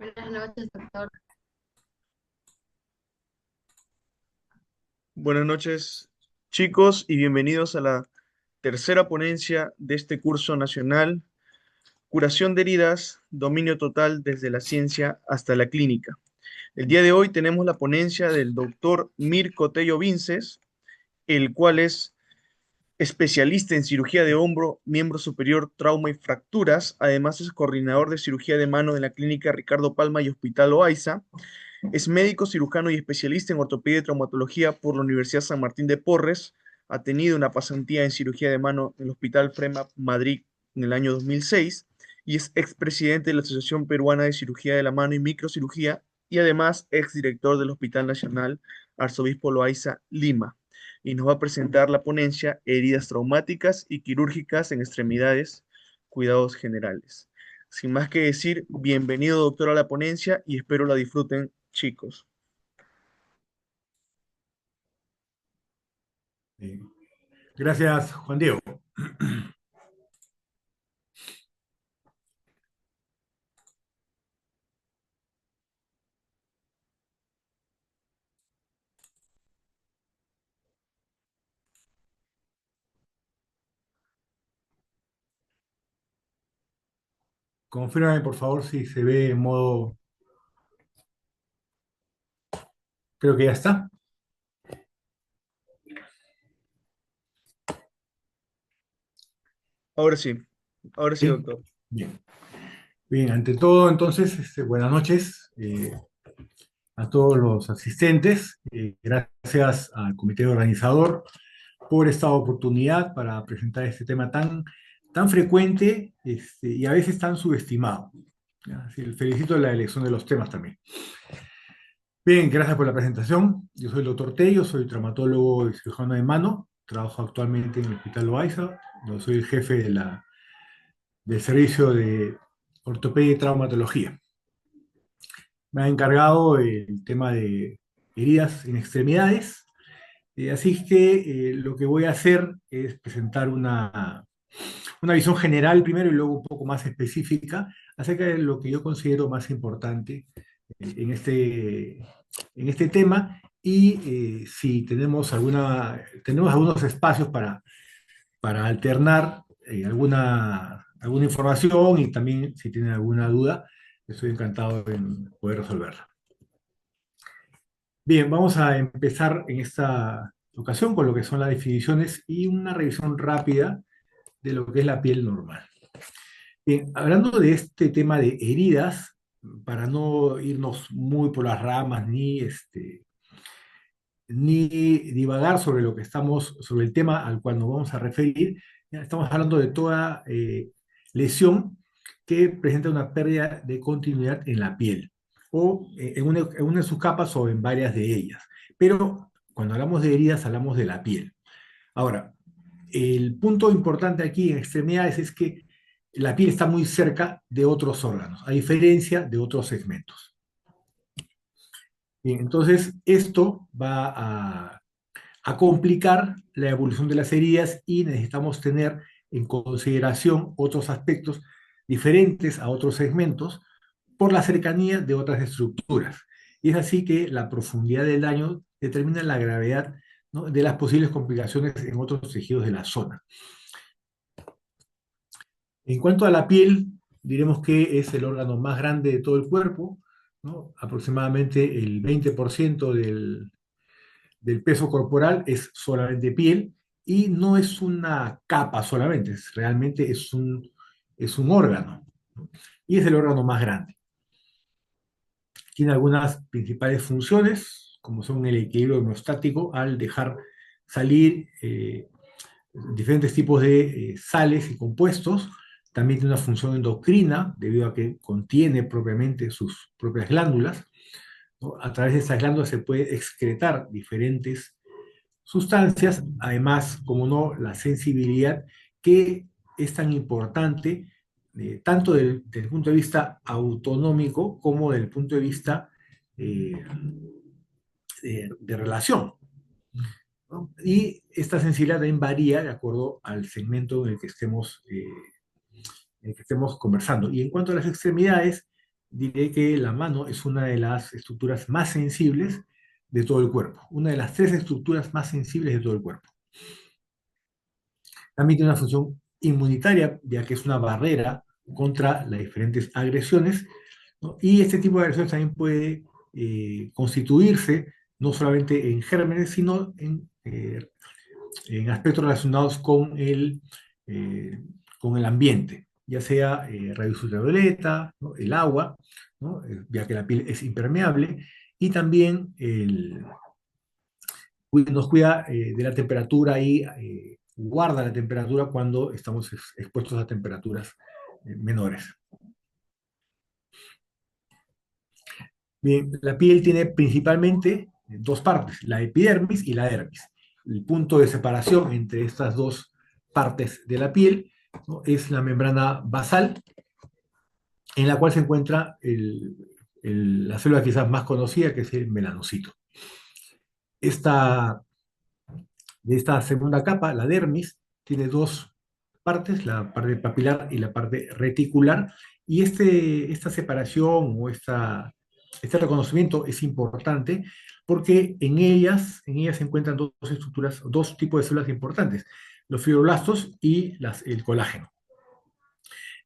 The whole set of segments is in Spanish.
Buenas noches, doctor. Buenas noches, chicos, y bienvenidos a la tercera ponencia de este curso nacional, Curación de heridas, dominio total desde la ciencia hasta la clínica. El día de hoy tenemos la ponencia del doctor Mirko Tello Vinces, el cual es especialista en cirugía de hombro, miembro superior, trauma y fracturas. Además es coordinador de cirugía de mano de la clínica Ricardo Palma y Hospital Loaiza. Es médico cirujano y especialista en ortopedia y traumatología por la Universidad San Martín de Porres. Ha tenido una pasantía en cirugía de mano en el Hospital FREMA Madrid en el año 2006 y es expresidente de la Asociación Peruana de Cirugía de la Mano y Microcirugía y además exdirector del Hospital Nacional Arzobispo Loaiza Lima. Y nos va a presentar la ponencia Heridas traumáticas y quirúrgicas en extremidades, cuidados generales. Sin más que decir, bienvenido doctor a la ponencia y espero la disfruten, chicos. Eh, Gracias, Juan Diego. Confírmame, por favor, si se ve en modo... Creo que ya está. Ahora sí, ahora sí, Sí. doctor. Bien. Bien, ante todo, entonces, buenas noches a todos los asistentes. Gracias al comité organizador por esta oportunidad para presentar este tema tan frecuente y a veces tan subestimado. ¿Ya? Así, felicito la elección de los temas también. Bien, gracias por la presentación. Yo soy el doctor Tello, soy traumatólogo y cirujano de mano. Trabajo actualmente en el Hospital Loaiza. Yo soy el jefe del servicio de ortopedia y traumatología. Me ha encargado el tema de heridas en extremidades. Así es que lo que voy a hacer es presentar una visión general primero y luego un poco más específica acerca de lo que yo considero más importante en este tema y si tenemos algunos espacios para alternar alguna información y también si tienen alguna duda, estoy encantado en poder resolverla. Bien, vamos a empezar en esta ocasión con lo que son las definiciones y una revisión rápida de lo que es la piel normal. Bien, hablando de este tema de heridas, para no irnos muy por las ramas ni divagar sobre sobre el tema al cual nos vamos a referir, ya estamos hablando de toda lesión que presenta una pérdida de continuidad en la piel, o en una de sus capas o en varias de ellas. Pero cuando hablamos de heridas, hablamos de la piel. Ahora, el punto importante aquí en extremidades es que la piel está muy cerca de otros órganos, a diferencia de otros segmentos. Bien, entonces esto va a complicar la evolución de las heridas y necesitamos tener en consideración otros aspectos diferentes a otros segmentos por la cercanía de otras estructuras. Y es así que la profundidad del daño determina la gravedad, ¿no?, de las posibles complicaciones en otros tejidos de la zona. En cuanto a la piel, diremos que es el órgano más grande de todo el cuerpo, ¿no? Aproximadamente el 20% del peso corporal es solamente piel y no es una capa solamente, realmente es un órgano, ¿no? Y es el órgano más grande. Tiene algunas principales funciones, como son el equilibrio homeostático al dejar salir diferentes tipos de sales y compuestos. También tiene una función endocrina, debido a que contiene propiamente sus propias glándulas, ¿no? A través de esas glándulas se puede excretar diferentes sustancias, además, como no, la sensibilidad que es tan importante, tanto del punto de vista autonómico como del punto de vista eh, de relación, ¿no? Y esta sensibilidad también varía de acuerdo al segmento en el que estemos conversando. Y en cuanto a las extremidades, diré que la mano es una de las estructuras más sensibles de todo el cuerpo, una de las tres estructuras más sensibles de todo el cuerpo. También tiene una función inmunitaria, ya que es una barrera contra las diferentes agresiones, ¿no? Y este tipo de agresiones también puede constituirse no solamente en gérmenes, sino en aspectos relacionados eh, con el ambiente, ya sea rayos ultravioleta, ¿no? El agua, ¿no? Ya que la piel es impermeable, y también nos cuida de la temperatura y guarda la temperatura cuando estamos expuestos a temperaturas menores. Bien, la piel tiene principalmente dos partes, la epidermis y la dermis. El punto de separación entre estas dos partes de la piel, ¿no? Es la membrana basal, en la cual se encuentra la célula quizás más conocida, que es el melanocito. Esta, de esta segunda capa, la dermis, tiene dos partes, la parte papilar y la parte reticular, y esta separación o este reconocimiento es importante porque en ellas se encuentran dos estructuras, dos tipos de células importantes, los fibroblastos y el colágeno.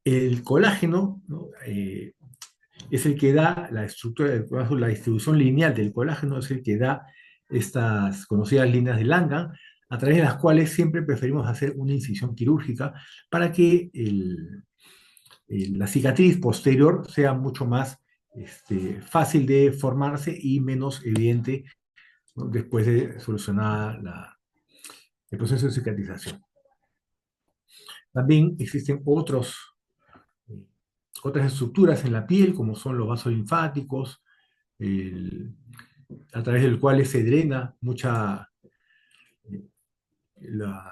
El colágeno, ¿no? Es el que da la estructura, la distribución lineal del colágeno, es el que da estas conocidas líneas de Langhans, a través de las cuales siempre preferimos hacer una incisión quirúrgica para que la cicatriz posterior sea mucho más fácil de formarse y menos evidente, ¿no? Después de solucionar el proceso de cicatrización. También existen eh, otras estructuras en la piel, como son los vasos linfáticos, el, a través del cual se drena eh, la,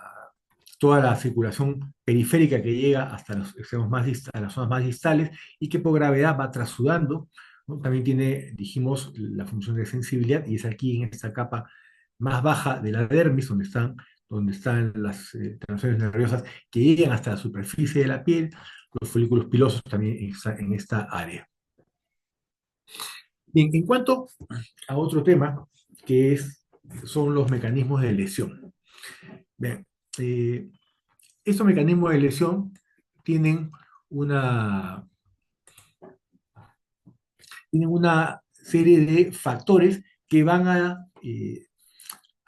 toda la circulación periférica que llega hasta los extremos más a las zonas más distales y que por gravedad va trasudando, ¿no? También tiene, dijimos, la función de sensibilidad, y es aquí en esta capa más baja de la dermis donde están las terminaciones nerviosas que llegan hasta la superficie de la piel, los folículos pilosos también en esta área. Bien, en cuanto a otro tema, son los mecanismos de lesión. Bien, estos mecanismos de lesión tienen una, tienen una serie de factores que van a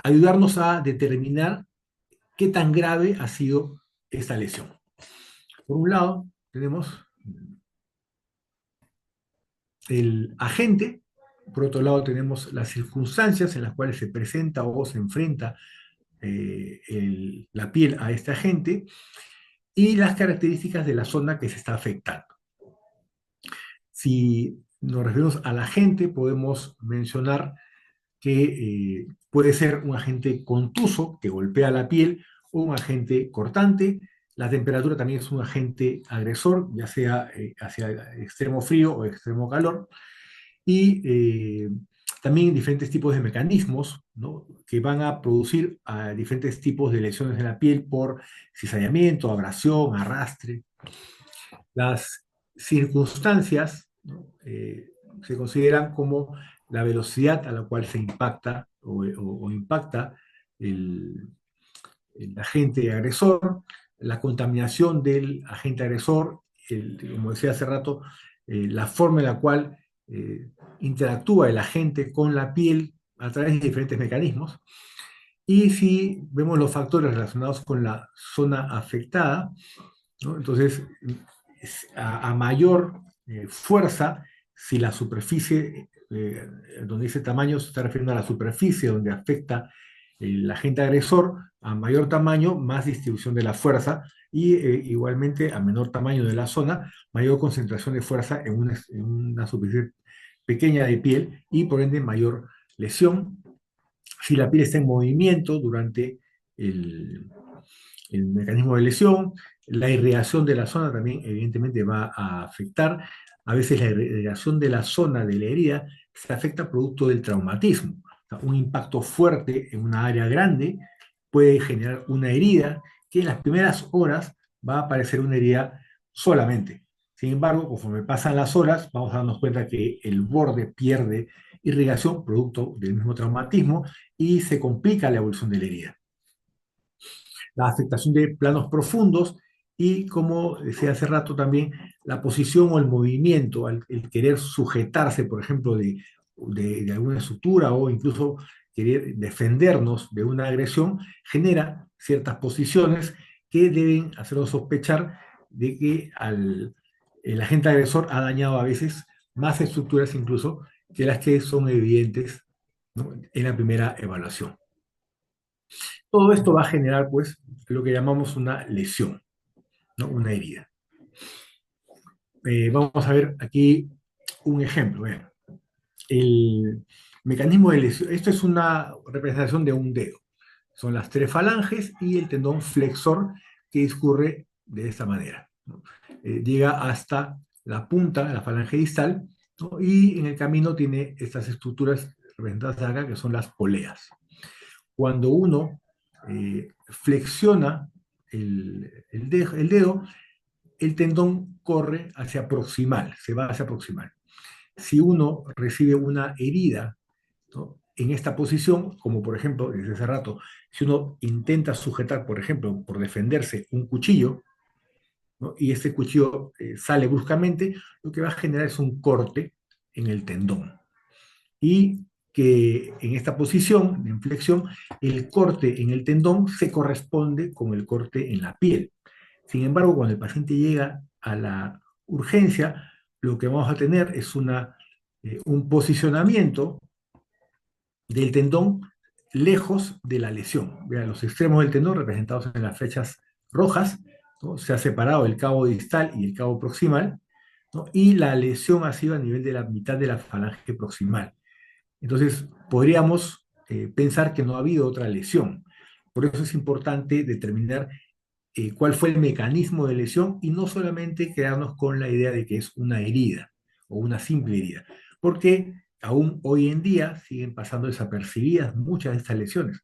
ayudarnos a determinar qué tan grave ha sido esta lesión. Por un lado, tenemos el agente, por otro lado tenemos las circunstancias en las cuales se presenta o se enfrenta la piel a este agente, y las características de la zona que se está afectando. Si nos referimos al agente, podemos mencionar que puede ser un agente contuso que golpea la piel o un agente cortante. La temperatura también es un agente agresor, ya sea hacia extremo frío o extremo calor. Y también diferentes tipos de mecanismos, ¿no? Que van a producir diferentes tipos de lesiones en la piel por cizallamiento, abrasión, arrastre. Las circunstancias, ¿no? Se consideran como la velocidad a la cual se impacta o impacta el, el agente agresor, la contaminación del agente agresor, como decía hace rato, la forma en la cual interactúa el agente con la piel a través de diferentes mecanismos. Y si vemos los factores relacionados con la zona afectada, ¿no? Entonces, a mayor fuerza, si la superficie, donde dice tamaño, se está refiriendo a la superficie donde afecta el agente agresor, a mayor tamaño, más distribución de la fuerza, y igualmente a menor tamaño de la zona, mayor concentración de fuerza en una superficie pequeña de piel y por ende mayor lesión. Si la piel está en movimiento durante el, el mecanismo de lesión, la irrigación de la zona también evidentemente va a afectar. A veces la irrigación de la zona de la herida se afecta producto del traumatismo. O sea, un impacto fuerte en una área grande puede generar una herida que en las primeras horas va a aparecer una herida solamente. Sin embargo, conforme pasan las horas, vamos a darnos cuenta que el borde pierde irrigación producto del mismo traumatismo y se complica la evolución de la herida. La afectación de planos profundos y, como decía hace rato también, la posición o el movimiento, el querer sujetarse, por ejemplo, de alguna estructura o incluso querer defendernos de una agresión, genera ciertas posiciones que deben hacernos sospechar de que el agente agresor ha dañado a veces más estructuras incluso que las que son evidentes, ¿no?, en la primera evaluación. Todo esto va a generar, pues, lo que llamamos una lesión, ¿no? Una herida. Vamos a ver aquí un ejemplo. Vean. El mecanismo de lesión, esto es una representación de un dedo. Son las tres falanges y el tendón flexor que discurre de esta manera, ¿no? Llega hasta la punta, la falange distal, ¿no? Y en el camino tiene estas estructuras representadas acá que son las poleas. Cuando uno flexiona el dedo, el tendón corre hacia proximal, se va hacia proximal. Si uno recibe una herida, ¿no?, en esta posición, como por ejemplo, desde hace rato, si uno intenta sujetar, por ejemplo, por defenderse, un cuchillo, ¿no?, y este cuchillo sale bruscamente, lo que va a generar es un corte en el tendón. Y que en esta posición de inflexión, el corte en el tendón se corresponde con el corte en la piel. Sin embargo, cuando el paciente llega a la urgencia, lo que vamos a tener es un posicionamiento del tendón lejos de la lesión. Vean, los extremos del tendón representados en las flechas rojas, ¿no? Se ha separado el cabo distal y el cabo proximal, ¿no? Y la lesión ha sido a nivel de la mitad de la falange proximal. Entonces, podríamos pensar que no ha habido otra lesión. Por eso es importante determinar cuál fue el mecanismo de lesión y no solamente quedarnos con la idea de que es una herida o una simple herida, porque aún hoy en día siguen pasando desapercibidas muchas de estas lesiones,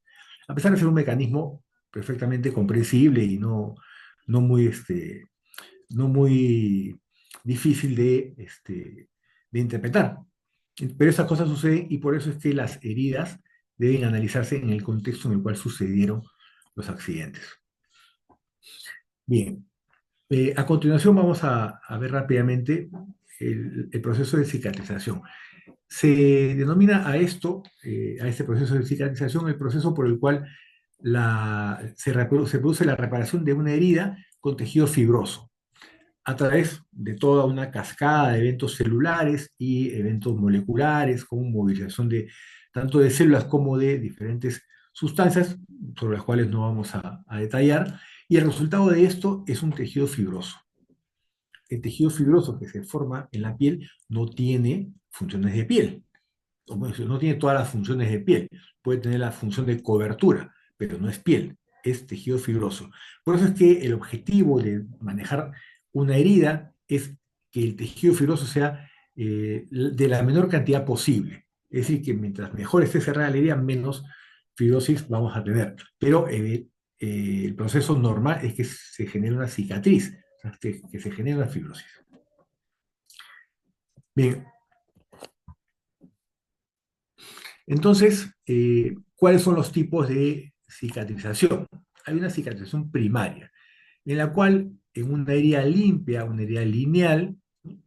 a pesar de ser un mecanismo perfectamente comprensible y no muy difícil de interpretar. Pero esas cosas suceden y por eso es que las heridas deben analizarse en el contexto en el cual sucedieron los accidentes. Bien, a continuación vamos a ver rápidamente el proceso de cicatrización. Se denomina a este proceso de cicatrización, el proceso por el cual se produce la reparación de una herida con tejido fibroso a través de toda una cascada de eventos celulares y eventos moleculares, con movilización tanto de células como de diferentes sustancias, sobre las cuales no vamos a detallar, y el resultado de esto es un tejido fibroso. El tejido fibroso que se forma en la piel no tiene funciones de piel, no tiene todas las funciones de piel, puede tener la función de cobertura, pero no es piel, es tejido fibroso. Por eso es que el objetivo de manejar una herida es que el tejido fibroso sea de la menor cantidad posible. Es decir, que mientras mejor esté cerrada la herida, menos fibrosis vamos a tener. Pero el proceso normal es que se genere una cicatriz, o sea, que se genere una fibrosis. Bien, entonces, ¿cuáles son los tipos de cicatrización? Hay una cicatrización primaria, en la cual en una herida limpia, una herida lineal,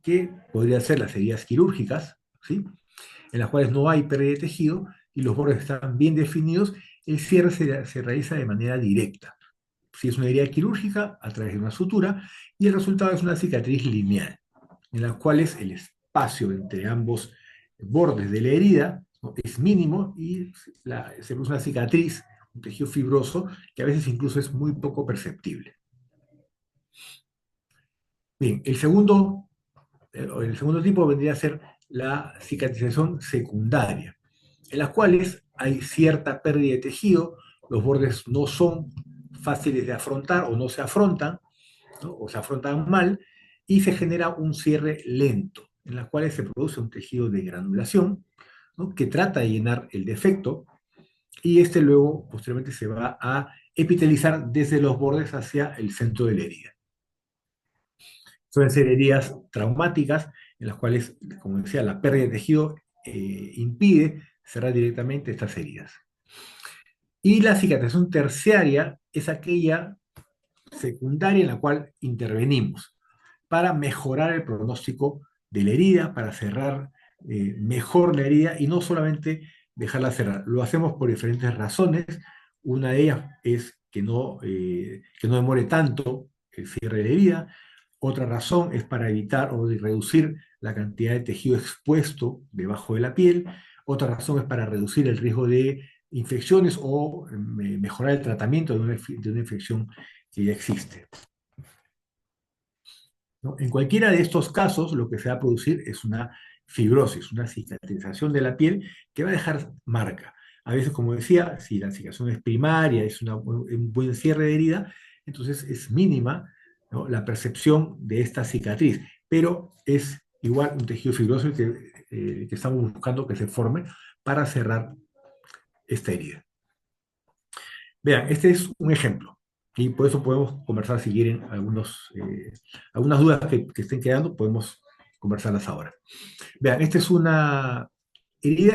que podría ser las heridas quirúrgicas, ¿sí?, en las cuales no hay pérdida de tejido y los bordes están bien definidos, el cierre se realiza de manera directa. Si es una herida quirúrgica, a través de una sutura, y el resultado es una cicatriz lineal, en las cuales el espacio entre ambos bordes de la herida, ¿no?, es mínimo y se produce una cicatriz, un tejido fibroso, que a veces incluso es muy poco perceptible. Bien, el segundo tipo vendría a ser la cicatrización secundaria, en las cuales hay cierta pérdida de tejido, los bordes no son fáciles de afrontar o no se afrontan, ¿no?, o se afrontan mal, y se genera un cierre lento, en las cuales se produce un tejido de granulación, ¿no?, que trata de llenar el defecto, y este luego, posteriormente, se va a epitelizar desde los bordes hacia el centro de la herida. Suelen ser heridas traumáticas en las cuales, como decía, la pérdida de tejido impide cerrar directamente estas heridas. Y la cicatrización terciaria es aquella secundaria en la cual intervenimos para mejorar el pronóstico de la herida, para cerrar mejor la herida y no solamente dejarla cerrar. Lo hacemos por diferentes razones. Una de ellas es que no demore tanto el cierre de la herida. Otra razón es para evitar o reducir la cantidad de tejido expuesto debajo de la piel. Otra razón es para reducir el riesgo de infecciones o mejorar el tratamiento de una infección que ya existe. ¿No? En cualquiera de estos casos, lo que se va a producir es una fibrosis, una cicatrización de la piel que va a dejar marca. A veces, como decía, si la cicatrización es primaria, es un buen cierre de herida, entonces es mínima, ¿no?, la percepción de esta cicatriz, pero es igual un tejido fibroso que estamos buscando que se forme para cerrar esta herida. Vean, este es un ejemplo. Y por eso podemos conversar si quieren algunas dudas que estén quedando, podemos conversarlas ahora. Vean, esta es una herida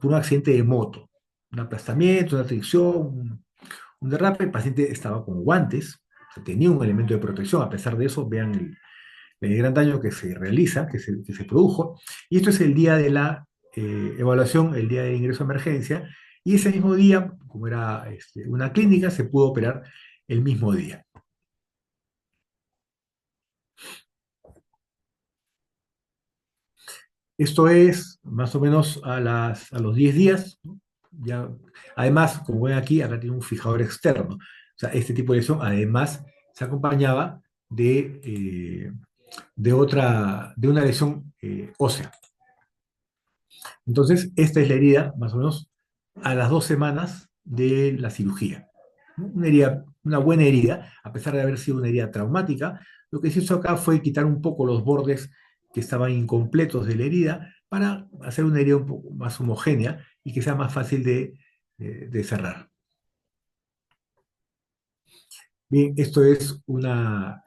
por un accidente de moto. Un aplastamiento, una fricción, un derrape. El paciente estaba con guantes, tenía un elemento de protección. A pesar de eso, vean el gran daño que se realiza, que se produjo. Y esto es el día de la evaluación, el día de ingreso a emergencia. Y ese mismo día, como era una clínica, se pudo operar el mismo día. Esto es más o menos a los 10 días, ¿no? Ya, además, como ven aquí, acá tiene un fijador externo. O sea, este tipo de lesión además se acompañaba de una lesión ósea. Entonces, esta es la herida, más o menos, a las 2 semanas de la cirugía. ¿No? Una herida, una buena herida, a pesar de haber sido una herida traumática. Lo que se hizo acá fue quitar un poco los bordes que estaban incompletos de la herida para hacer una herida un poco más homogénea y que sea más fácil de cerrar. Bien, esto es una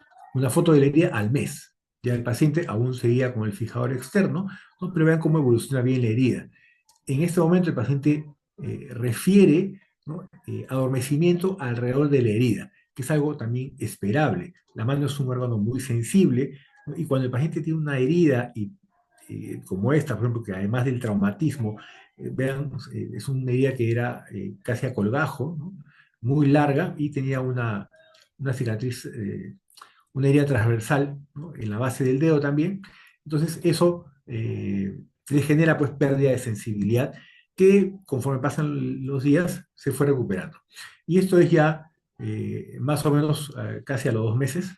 foto de la herida al mes. Ya el paciente aún seguía con el fijador externo, ¿no? Pero vean cómo evoluciona bien la herida. En este momento el paciente refiere, ¿no?, adormecimiento alrededor de la herida, que es algo también esperable. La mano es un órgano muy sensible, ¿no? Y cuando el paciente tiene una herida como esta, por ejemplo, que además del traumatismo, vean, es una herida que era casi a colgajo, ¿no?, muy larga y tenía una cicatriz, una herida transversal, ¿no?, en la base del dedo también. Entonces eso le genera pues pérdida de sensibilidad que conforme pasan los días se fue recuperando. Y esto es ya más o menos casi a los 2 meses,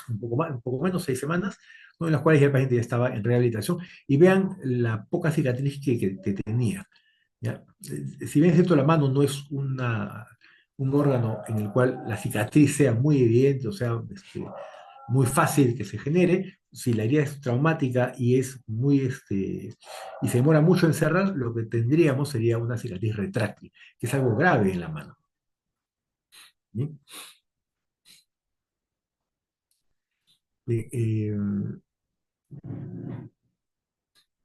un poco más, un poco menos, 6 semanas, ¿no?, en las cuales ya el paciente ya estaba en rehabilitación. Y vean la poca cicatriz que tenía. ¿Ya? Si bien es cierto, la mano no es un órgano en el cual la cicatriz sea muy evidente, o sea, muy fácil que se genere. Si la herida es traumática y y se demora mucho en cerrar, lo que tendríamos sería una cicatriz retráctil, que es algo grave en la mano. ¿Bien? Eh, eh,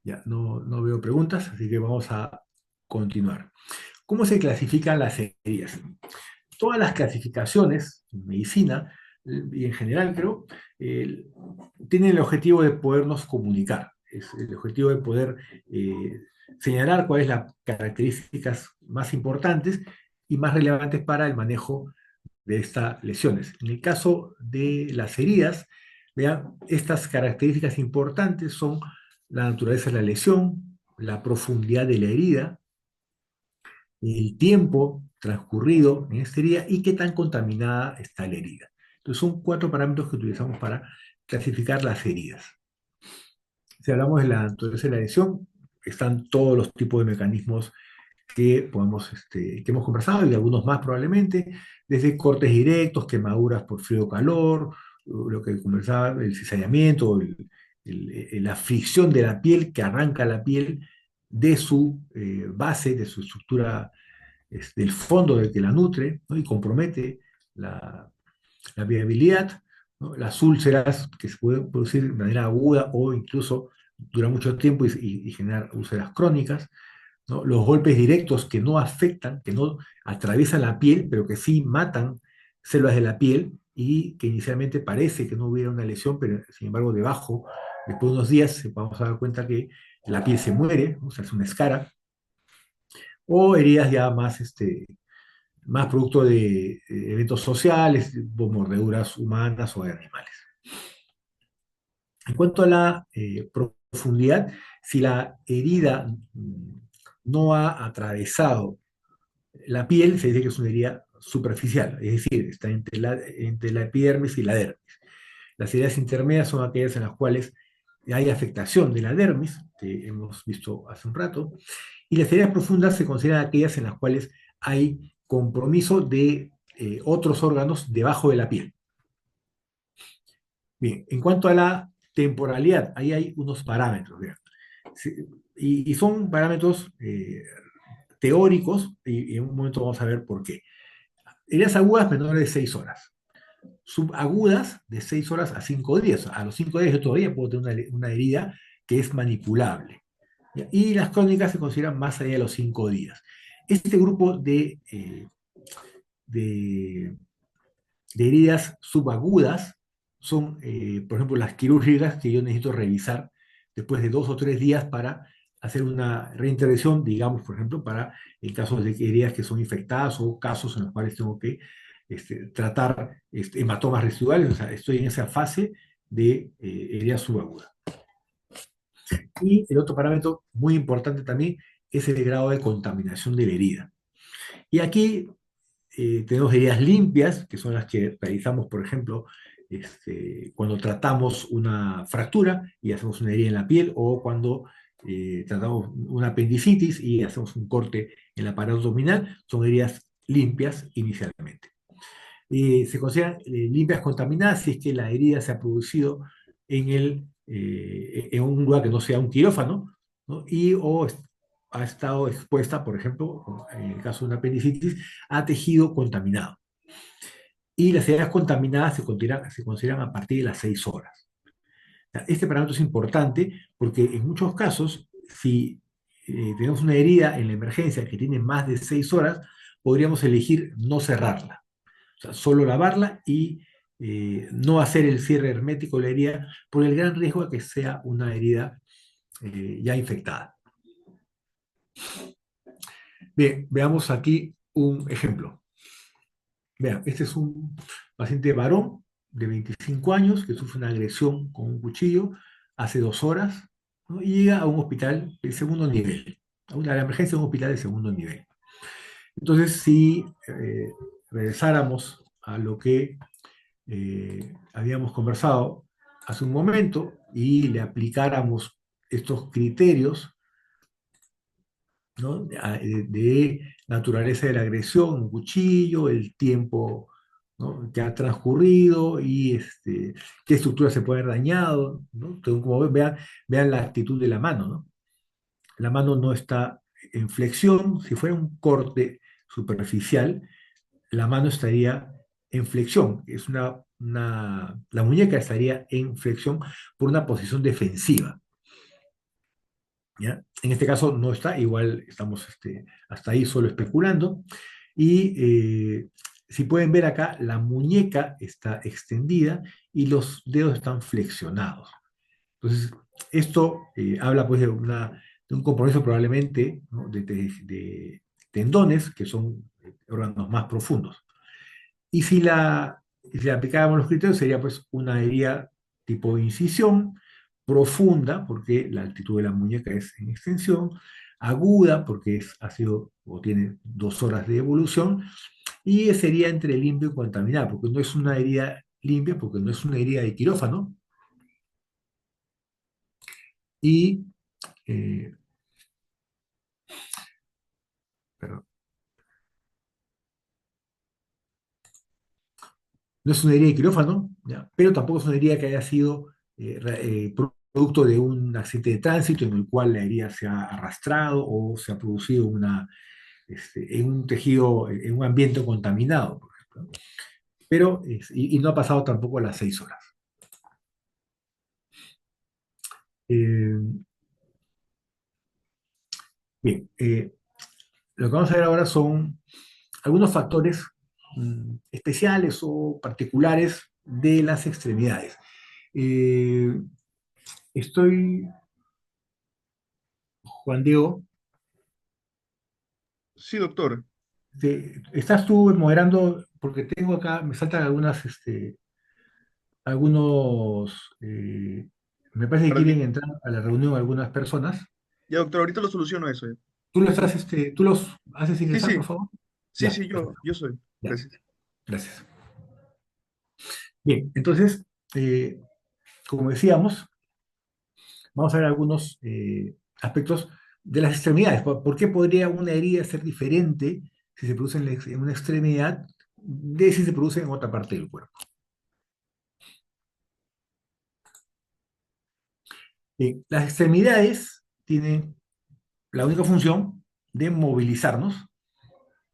ya, no veo preguntas, así que vamos a continuar. ¿Cómo se clasifican las heridas? Todas las clasificaciones en medicina y en general, creo, eh, tienen el objetivo de podernos comunicar. Es el objetivo de poder señalar cuáles son las características más importantes y más relevantes para el manejo de estas lesiones. En el caso de las heridas, vean, estas características importantes son la naturaleza de la lesión, la profundidad de la herida, el tiempo transcurrido en esta herida y qué tan contaminada está la herida. Entonces son 4 parámetros que utilizamos para clasificar las heridas. Si hablamos de la naturaleza de la lesión, están todos los tipos de mecanismos que hemos conversado y algunos más probablemente, desde cortes directos, quemaduras por frío o calor, lo que conversaba, el cizallamiento, la fricción de la piel que arranca la piel de su base, de su estructura, del fondo del que la nutre, ¿no?, y compromete la viabilidad, ¿no? Las úlceras que se pueden producir de manera aguda o incluso durar mucho tiempo y generar úlceras crónicas, ¿no? Los golpes directos que no afectan, que no atraviesan la piel, pero que sí matan células de la piel y que inicialmente parece que no hubiera una lesión, pero sin embargo debajo, después de unos días, vamos a dar cuenta que la piel se muere, ¿no? Se hace una escara, o heridas ya más, más producto de eventos sociales, de mordeduras humanas o de animales. En cuanto a la profundidad, si la herida no ha atravesado la piel, se dice que es una herida superficial, es decir, está entre la epidermis y la dermis. Las heridas intermedias son aquellas en las cuales hay afectación de la dermis, que hemos visto hace un rato, y las heridas profundas se consideran aquellas en las cuales hay compromiso de otros órganos debajo de la piel. Bien, en cuanto a la temporalidad, ahí hay unos parámetros, vean. Y son parámetros teóricos, y en un momento vamos a ver por qué. Heridas agudas menores de 6 horas. Subagudas de 6 horas a 5 días. A los 5 días yo todavía puedo tener una herida que es manipulable. ¿Ya? Y las crónicas se consideran más allá de los 5 días. Este grupo de, de heridas subagudas son, por ejemplo, las quirúrgicas que yo necesito revisar después de 2 o 3 días para hacer una reintervención, digamos, por ejemplo, para el caso de heridas que son infectadas o casos en los cuales tengo que tratar hematomas residuales, o sea, estoy en esa fase de herida subaguda. Y el otro parámetro muy importante también es el grado de contaminación de la herida. Y aquí tenemos heridas limpias, que son las que realizamos, por ejemplo, cuando tratamos una fractura y hacemos una herida en la piel, o cuando tratamos una apendicitis y hacemos un corte en la pared abdominal, son heridas limpias inicialmente. Se consideran limpias contaminadas si es que la herida se ha producido en un lugar que no sea un quirófano, ¿no? O ha estado expuesta, por ejemplo, en el caso de una apendicitis, a tejido contaminado. Y las heridas contaminadas se consideran a partir de las 6 horas. Este parámetro es importante porque en muchos casos, si tenemos una herida en la emergencia que tiene más de 6 horas, podríamos elegir no cerrarla. O sea, solo lavarla y no hacer el cierre hermético de la herida por el gran riesgo de que sea una herida ya infectada. Bien, veamos aquí un ejemplo. Vean, este es un paciente varón de 25 años que sufre una agresión con un cuchillo hace 2 horas, ¿no? Y llega a un hospital de segundo nivel, a la emergencia de un hospital de segundo nivel. Entonces, si regresáramos a lo que habíamos conversado hace un momento y le aplicáramos estos criterios, ¿no? De naturaleza de la agresión, un cuchillo, el tiempo, ¿no? que ha transcurrido y qué estructuras se pueden haber dañado, ¿no? Entonces, como ven, vean la actitud de la mano, ¿no? La mano no está en flexión, si fuera un corte superficial, la mano estaría en flexión, la muñeca estaría en flexión por una posición defensiva. ¿Ya? En este caso no está, igual estamos hasta ahí solo especulando. Y si pueden ver acá, la muñeca está extendida y los dedos están flexionados. Entonces, esto habla pues de un compromiso probablemente, ¿no? de tendones, que son órganos más profundos. Y si le aplicáramos los criterios, sería pues una herida tipo incisión, profunda, porque la altitud de la muñeca es en extensión, aguda, porque ha sido o tiene 2 horas de evolución, y sería entre limpio y contaminada, porque no es una herida limpia, porque no es una herida de quirófano, y, eh, perdón, no es una herida de quirófano, ¿ya? Pero tampoco es una herida que haya sido producto de un accidente de tránsito en el cual la herida se ha arrastrado o se ha producido en un tejido, en un ambiente contaminado, por ejemplo. pero, y no ha pasado tampoco las 6 horas. Eh, bien, lo que vamos a ver ahora son algunos factores especiales o particulares de las extremidades. Eh, estoy, Juan Diego, Sí, doctor. ¿estás tú moderando? Porque tengo acá, me saltan algunos, me parece que Para quieren mí. entrar a la reunión algunas personas. Ya, doctor, ahorita lo soluciono eso. Ya. ¿Tú los haces Sí, ingresar, por sí, favor? sí, Ya, sí, yo, perfecto. yo soy. Ya, Gracias. gracias. Bien, entonces, como decíamos, vamos a ver algunos aspectos de las extremidades. ¿Por qué podría una herida ser diferente si se produce en una extremidad de si se produce en otra parte del cuerpo? Bien, las extremidades tienen la única función de movilizarnos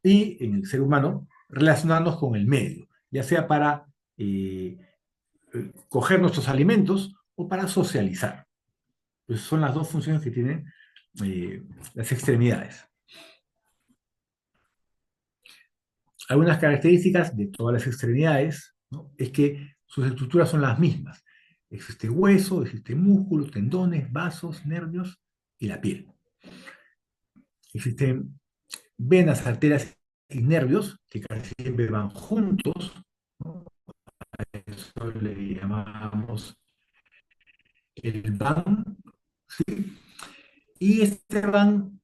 y en el ser humano relacionarnos con el medio, ya sea para eh, coger nuestros alimentos o para socializar. Pues son las dos funciones que tienen las extremidades. Algunas características de todas las extremidades, ¿no?, es que sus estructuras son las mismas. Existe hueso, existe músculo, tendones, vasos, nervios y la piel. Existen venas, arterias y nervios que casi siempre van juntos, ¿no? Eso le llamamos el van, ¿sí? Y este van,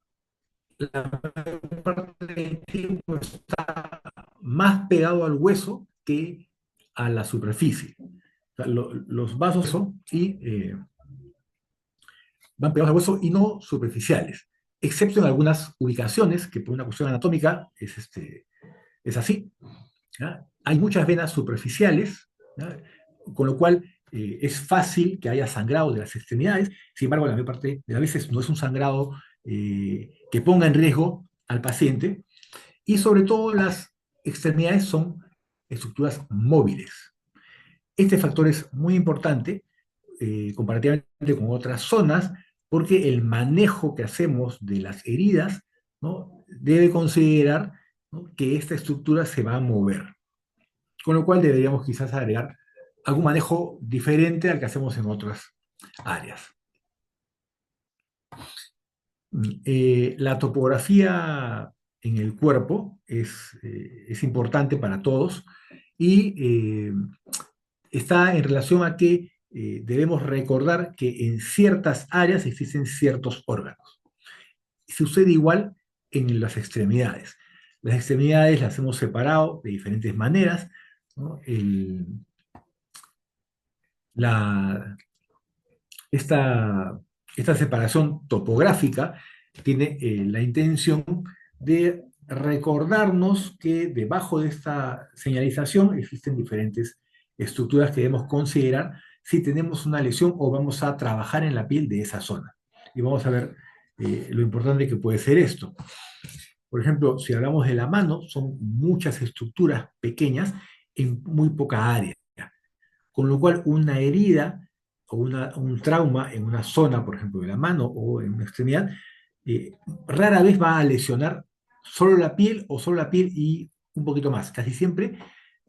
la mayor parte del tiempo está más pegado al hueso que a la superficie. O sea, los vasos son y van pegados al hueso y no superficiales, excepto en algunas ubicaciones que por una cuestión anatómica es así. ¿Ya? Hay muchas venas superficiales, ¿ya?, con lo cual es fácil que haya sangrado de las extremidades. Sin embargo, la mayor parte de las veces no es un sangrado que ponga en riesgo al paciente. Y sobre todo las extremidades son estructuras móviles. Este factor es muy importante comparativamente con otras zonas, porque el manejo que hacemos de las heridas, ¿no?, debe considerar, ¿no?, que esta estructura se va a mover. Con lo cual deberíamos quizás agregar algún manejo diferente al que hacemos en otras áreas. La topografía en el cuerpo es importante para todos y está en relación a que debemos recordar que en ciertas áreas existen ciertos órganos. Sucede igual en las extremidades. Las extremidades las hemos separado de diferentes maneras, ¿no? La, esta, esta separación topográfica tiene la intención de recordarnos que debajo de esta señalización existen diferentes estructuras que debemos considerar si tenemos una lesión o vamos a trabajar en la piel de esa zona. Y vamos a ver lo importante que puede ser esto. Por ejemplo, si hablamos de la mano, son muchas estructuras pequeñas en muy poca área, con lo cual una herida o un trauma en una zona, por ejemplo, de la mano o en una extremidad, eh, rara vez va a lesionar solo la piel o solo la piel y un poquito más. Casi siempre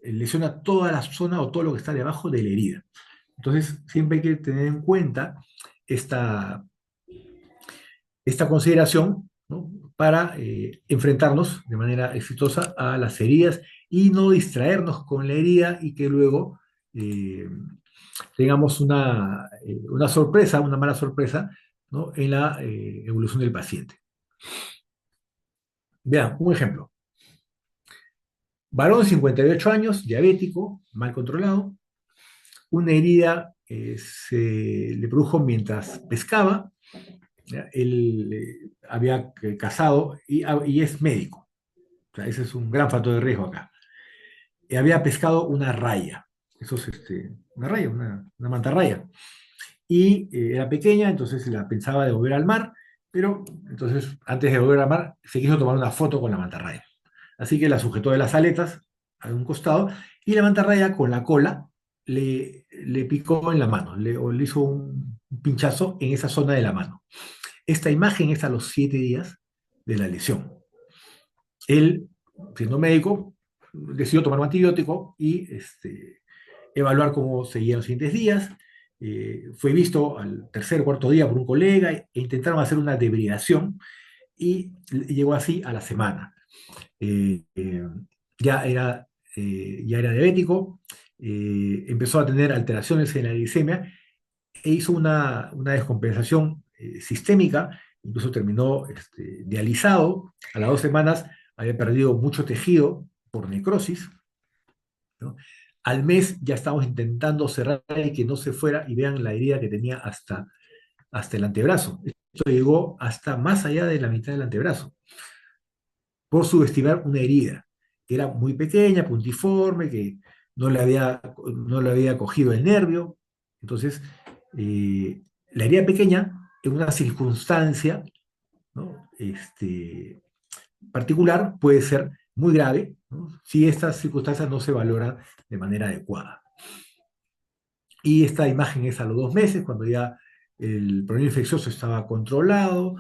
lesiona toda la zona o todo lo que está debajo de la herida. Entonces, siempre hay que tener en cuenta esta, esta consideración, ¿no?, para enfrentarnos de manera exitosa a las heridas y no distraernos con la herida y que luego tengamos una sorpresa, una mala sorpresa, ¿no?, en la evolución del paciente. Vean, un ejemplo. Varón, 58 años, diabético, mal controlado, una herida se le produjo mientras pescaba. ¿Ya? Él había cazado y es médico. O sea, ese es un gran factor de riesgo acá. Había pescado una raya. Eso es una raya, una mantarraya. Y era pequeña, entonces la pensaba devolver al mar, pero entonces antes de volver al mar se quiso tomar una foto con la mantarraya. Así que la sujetó de las aletas a un costado, y la mantarraya con la cola le picó en la mano, o le hizo un pinchazo en esa zona de la mano. Esta imagen es a los 7 días de la lesión. Él, siendo médico, decidió tomar un antibiótico y evaluar cómo seguían los siguientes días. Fue visto al tercer o cuarto día por un colega e intentaron hacer una debridación y llegó así a la semana. Eh, eh, ya era, ya era diabético, empezó a tener alteraciones en la glicemia e hizo una descompensación sistémica, incluso terminó dializado. A las 2 semanas había perdido mucho tejido por necrosis, ¿no? Al mes ya estamos intentando cerrar y que no se fuera, y vean la herida que tenía hasta el antebrazo. Esto llegó hasta más allá de la mitad del antebrazo, por subestimar una herida que era muy pequeña, puntiforme, que no le había cogido el nervio. Entonces, la herida pequeña, en una circunstancia, ¿no? Particular, puede ser muy grave, ¿no? Si estas circunstancias no se valoran de manera adecuada. Y esta imagen es a los 2 meses, cuando ya el problema infeccioso estaba controlado,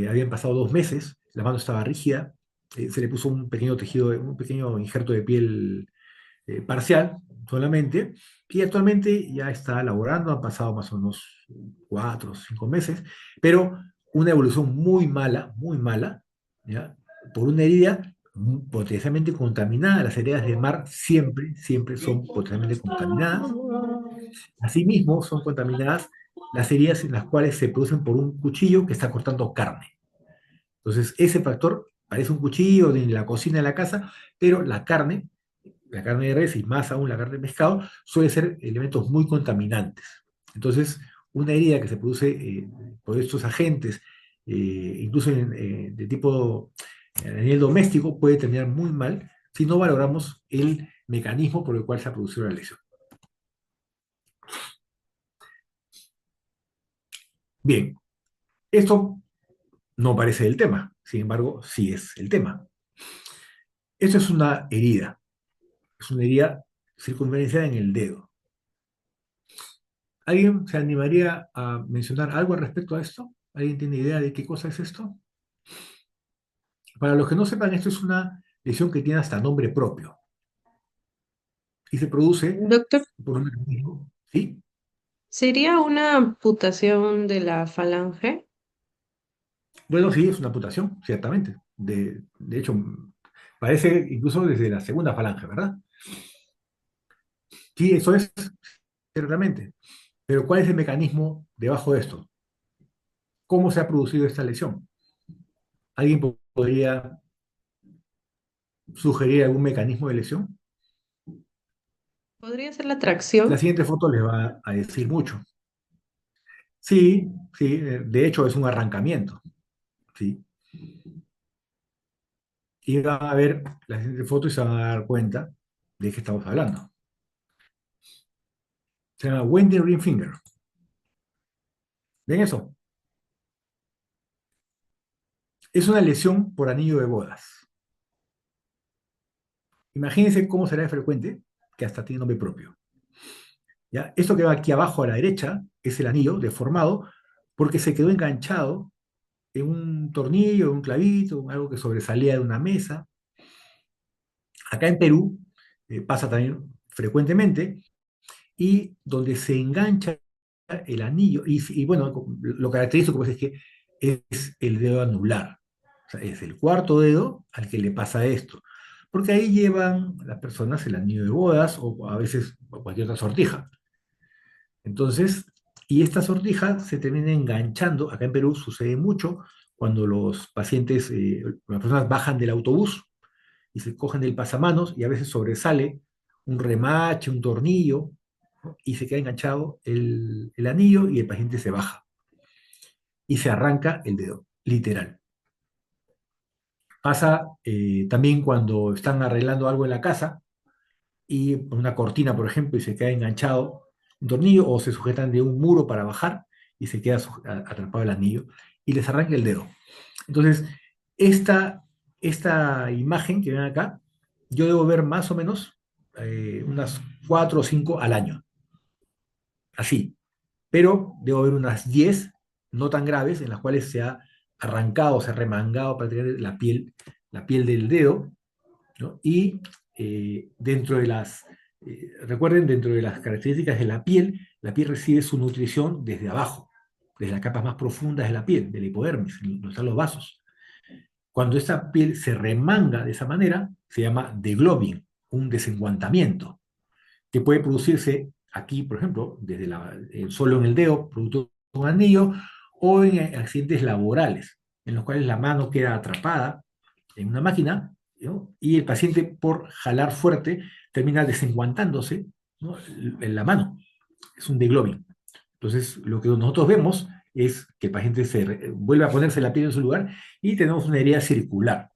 habían pasado 2 meses, la mano estaba rígida, se le puso un pequeño tejido, un pequeño injerto de piel parcial solamente, y actualmente ya está laborando, han pasado más o menos 4 o 5 meses, pero una evolución muy mala, ¿ya? Por una herida potencialmente contaminada. Las heridas de mar siempre son potencialmente contaminadas. Asimismo, son contaminadas las heridas en las cuales se producen por un cuchillo que está cortando carne. Entonces, ese factor parece un cuchillo de la cocina de la casa, pero la carne de res y más aún la carne de pescado, suele ser elementos muy contaminantes. Entonces, una herida que se produce por estos agentes, incluso de tipo a nivel doméstico, puede terminar muy mal si no valoramos el mecanismo por el cual se ha producido la lesión. Bien, esto no parece el tema, sin embargo, sí es el tema. Esto es una herida circunferencial en el dedo. ¿Alguien se animaría a mencionar algo al respecto a esto? ¿Alguien tiene idea de qué cosa es esto? Para los que no sepan, esto es una lesión que tiene hasta nombre propio y se produce Doctor, por un mecanismo, ¿sí? ¿sería una amputación de la falange? Bueno, sí, es una amputación, ciertamente. De hecho, parece incluso desde la segunda falange, ¿verdad? Sí, eso es, ciertamente. Pero ¿cuál es el mecanismo debajo de esto? ¿Cómo se ha producido esta lesión? ¿Alguien podría sugerir algún mecanismo de lesión? ¿Podría ser la La tracción? siguiente foto les va a decir mucho. Sí, sí, de hecho es un arrancamiento, ¿sí? Y van a ver la siguiente foto y se van a dar cuenta de qué estamos hablando. Se llama Wendy Ring Finger. ¿Ven eso? Es una lesión por anillo de bodas. Imagínense cómo será de frecuente, que hasta tiene nombre propio. ¿Ya? Esto que va aquí abajo a la derecha es el anillo deformado porque se quedó enganchado en un tornillo, en un clavito, algo que sobresalía de una mesa. Acá en Perú pasa también frecuentemente, y donde se engancha el anillo, y bueno, lo característico pues, es que es el dedo anular, o sea, es el cuarto dedo al que le pasa esto, porque ahí llevan las personas el anillo de bodas o a veces cualquier otra sortija. Entonces, y esta sortija se termina enganchando, acá en Perú sucede mucho cuando los pacientes, las personas bajan del autobús y se cogen del pasamanos y a veces sobresale un remache, un tornillo, ¿no? Y se queda enganchado el anillo y el paciente se baja y se arranca el dedo, literal. Pasa también cuando están arreglando algo en la casa y una cortina, por ejemplo, y se queda enganchado un tornillo, o se sujetan de un muro para bajar y se queda atrapado el anillo y les arranca el dedo. Entonces, esta imagen que ven acá yo debo ver más o menos unas 4 o 5 al año, así. Pero debo ver unas 10 no tan graves, en las cuales se ha arrancado, se ha remangado prácticamente la piel del dedo, ¿no? Y dentro de recuerden, dentro de las características de la piel recibe su nutrición desde abajo, desde las capas más profundas de la piel, de la hipodermis, donde están los vasos. Cuando esta piel se remanga de esa manera, se llama degloving, un desenguantamiento, que puede producirse aquí, por ejemplo, desde solo en el dedo, producto de un anillo, o en accidentes laborales, en los cuales la mano queda atrapada en una máquina, ¿no? Y el paciente, por jalar fuerte, termina desenguantándose, ¿no? En la mano. Es un degloving. Entonces, lo que nosotros vemos es que el paciente vuelve a ponerse la piel en su lugar y tenemos una herida circular,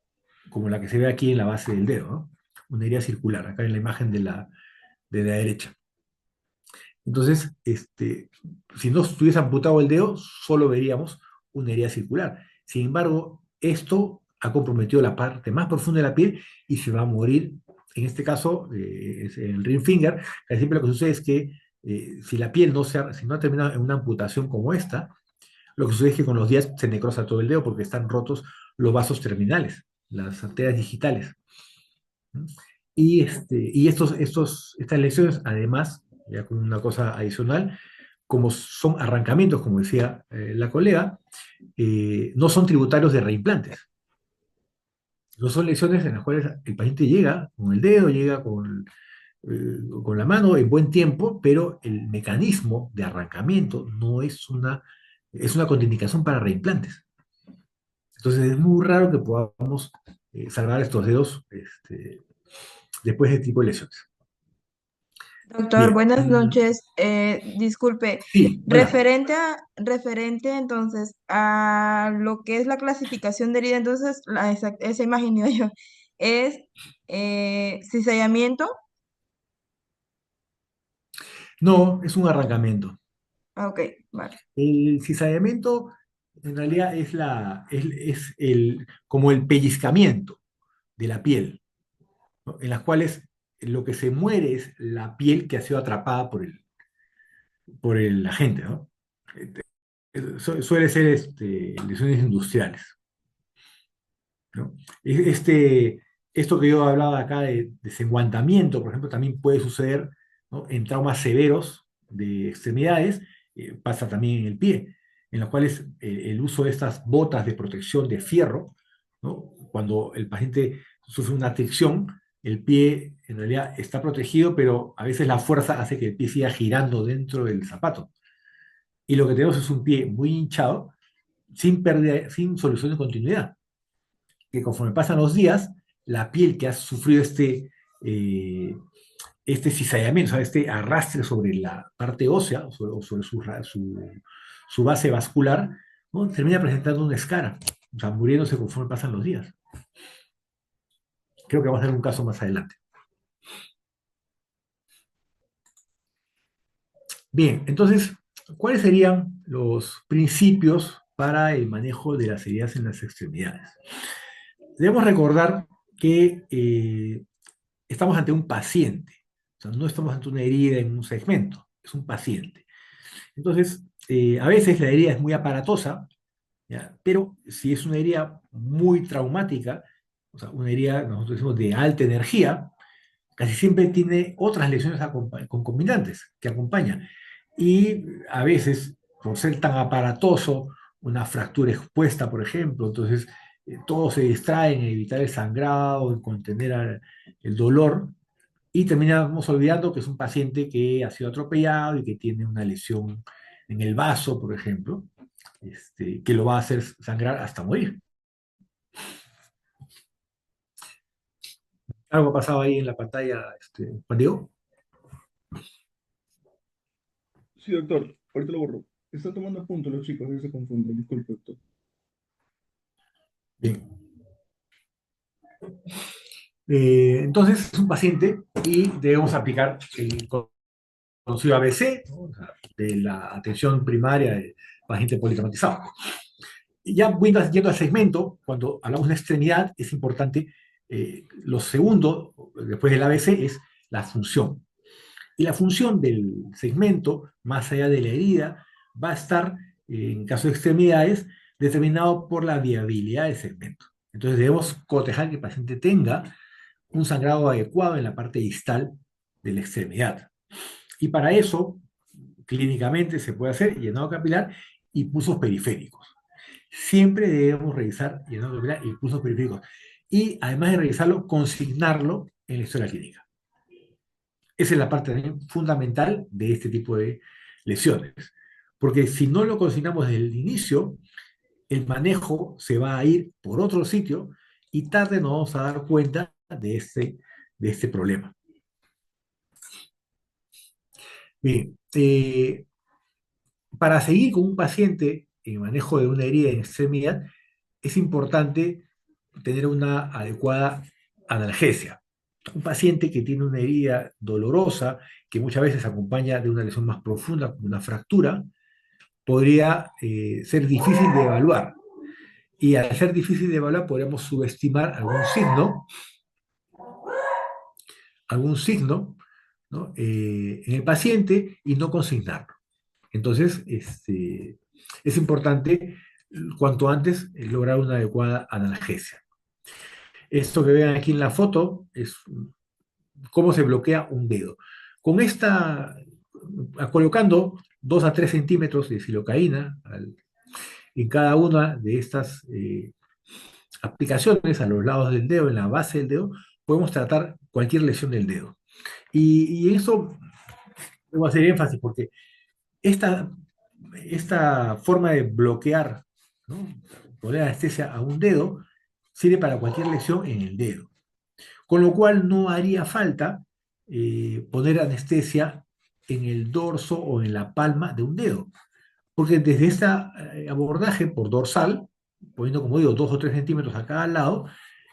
como la que se ve aquí en la base del dedo, ¿no? Una herida circular, acá en la imagen de la derecha. Entonces, si no estuviese amputado el dedo, solo veríamos una herida circular. Sin embargo, esto ha comprometido la parte más profunda de la piel y se va a morir. En este caso, es el ring finger, casi siempre lo que sucede es que si la piel si no ha terminado en una amputación como esta, lo que sucede es que con los días se necrosa todo el dedo porque están rotos los vasos terminales, las arterias digitales. ¿No? Y estas lesiones, además, ya como una cosa adicional, como son arrancamientos, como decía la colega, no son tributarios de reimplantes. No son lesiones en las cuales el paciente llega con el dedo, llega con la mano en buen tiempo, pero el mecanismo de arrancamiento no es una contraindicación para reimplantes. Entonces es muy raro que podamos salvar estos dedos después de este tipo de lesiones. Doctor, Bien, buenas noches. Disculpe, sí, hola. referente entonces a lo que es la clasificación de herida, entonces esa imagen iba yo, es cizallamiento. No, es un arrancamiento. Ah, ok, vale. El cizallamiento en realidad como el pellizcamiento de la piel, ¿no? En las cuales lo que se muere es la piel que ha sido atrapada por el agente, ¿no? Suele ser lesiones industriales, ¿no? Esto que yo hablaba acá de desenguantamiento, por ejemplo, también puede suceder, ¿no? En traumas severos de extremidades, pasa también en el pie, en los cuales el uso de estas botas de protección de fierro, ¿no? Cuando el paciente sufre una fricción, el pie en realidad está protegido, pero a veces la fuerza hace que el pie siga girando dentro del zapato. Y lo que tenemos es un pie muy hinchado, sin pérdida, sin solución de continuidad, que conforme pasan los días, la piel que ha sufrido este cizallamiento, o sea, este arrastre sobre la parte ósea, o sobre su base vascular, ¿no? Termina presentando una escara, o sea, muriéndose conforme pasan los días. Creo que vamos a ver un caso más adelante. Bien, entonces, ¿cuáles serían los principios para el manejo de las heridas en las extremidades? Debemos recordar que estamos ante un paciente, o sea, no estamos ante una herida en un segmento, es un paciente. Entonces, a veces la herida es muy aparatosa, ¿ya? Pero si es una herida muy traumática, o sea, una herida, nosotros decimos, de alta energía, casi siempre tiene otras lesiones concomitantes que acompañan. Y a veces, por ser tan aparatoso, una fractura expuesta, por ejemplo, entonces todos se distraen en evitar el sangrado, en contener el dolor, y terminamos olvidando que es un paciente que ha sido atropellado y que tiene una lesión en el vaso, por ejemplo, que lo va a hacer sangrar hasta morir. Algo ha pasado ahí en la pantalla, Juan Diego. Sí, doctor, ahorita lo borro. Está tomando puntos los chicos, ahí se confunden. Disculpe, doctor. Bien. Entonces es un paciente y debemos aplicar el conocido ABC, ¿no? O sea, de la atención primaria del paciente politraumatizado. Y ya yendo al segmento, cuando hablamos de una extremidad, es importante Lo segundo, después del ABC, es la función. Y la función del segmento, más allá de la herida, va a estar, en caso de extremidades, determinado por la viabilidad del segmento. Entonces debemos cotejar que el paciente tenga un sangrado adecuado en la parte distal de la extremidad. Y para eso, clínicamente se puede hacer llenado capilar y pulsos periféricos. Siempre debemos revisar llenado capilar y pulsos periféricos. Y además de revisarlo, consignarlo en la historia clínica. Esa es la parte también fundamental de este tipo de lesiones. Porque si no lo consignamos desde el inicio, el manejo se va a ir por otro sitio y tarde nos vamos a dar cuenta de este problema. Bien, para seguir con un paciente en manejo de una herida en extremidad, es importante tener una adecuada analgesia. Un paciente que tiene una herida dolorosa, que muchas veces se acompaña de una lesión más profunda, como una fractura, podría ser difícil de evaluar. Y al ser difícil de evaluar, podríamos subestimar algún signo, ¿no? En el paciente y no consignarlo. Entonces, es importante cuanto antes lograr una adecuada analgesia. Esto que ven aquí en la foto es cómo se bloquea un dedo. Con colocando 2 a 3 centímetros de silocaína en cada una de estas aplicaciones a los lados del dedo, en la base del dedo, podemos tratar cualquier lesión del dedo. Y eso debo hacer énfasis porque esta forma de bloquear, ¿no? Poner anestesia a un dedo sirve para cualquier lesión en el dedo. Con lo cual no haría falta poner anestesia en el dorso o en la palma de un dedo. Porque desde este abordaje por dorsal, poniendo como digo 2 o 3 centímetros a cada lado,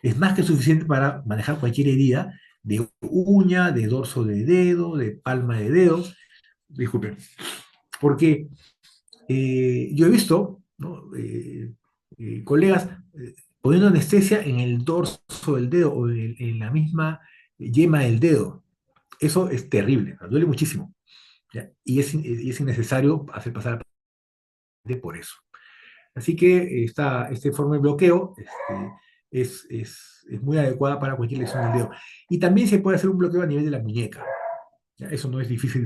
es más que suficiente para manejar cualquier herida de uña, de dorso de dedo, de palma de dedo. Disculpen. Porque yo he visto, ¿no? Colegas poniendo anestesia en el dorso del dedo o en la misma yema del dedo. Eso es terrible, duele muchísimo. ¿Ya? Y es innecesario hacer pasar al paciente por eso. Así que esta forma de bloqueo es muy adecuada para cualquier lesión del dedo. Y también se puede hacer un bloqueo a nivel de la muñeca. ¿Ya? Eso no es difícil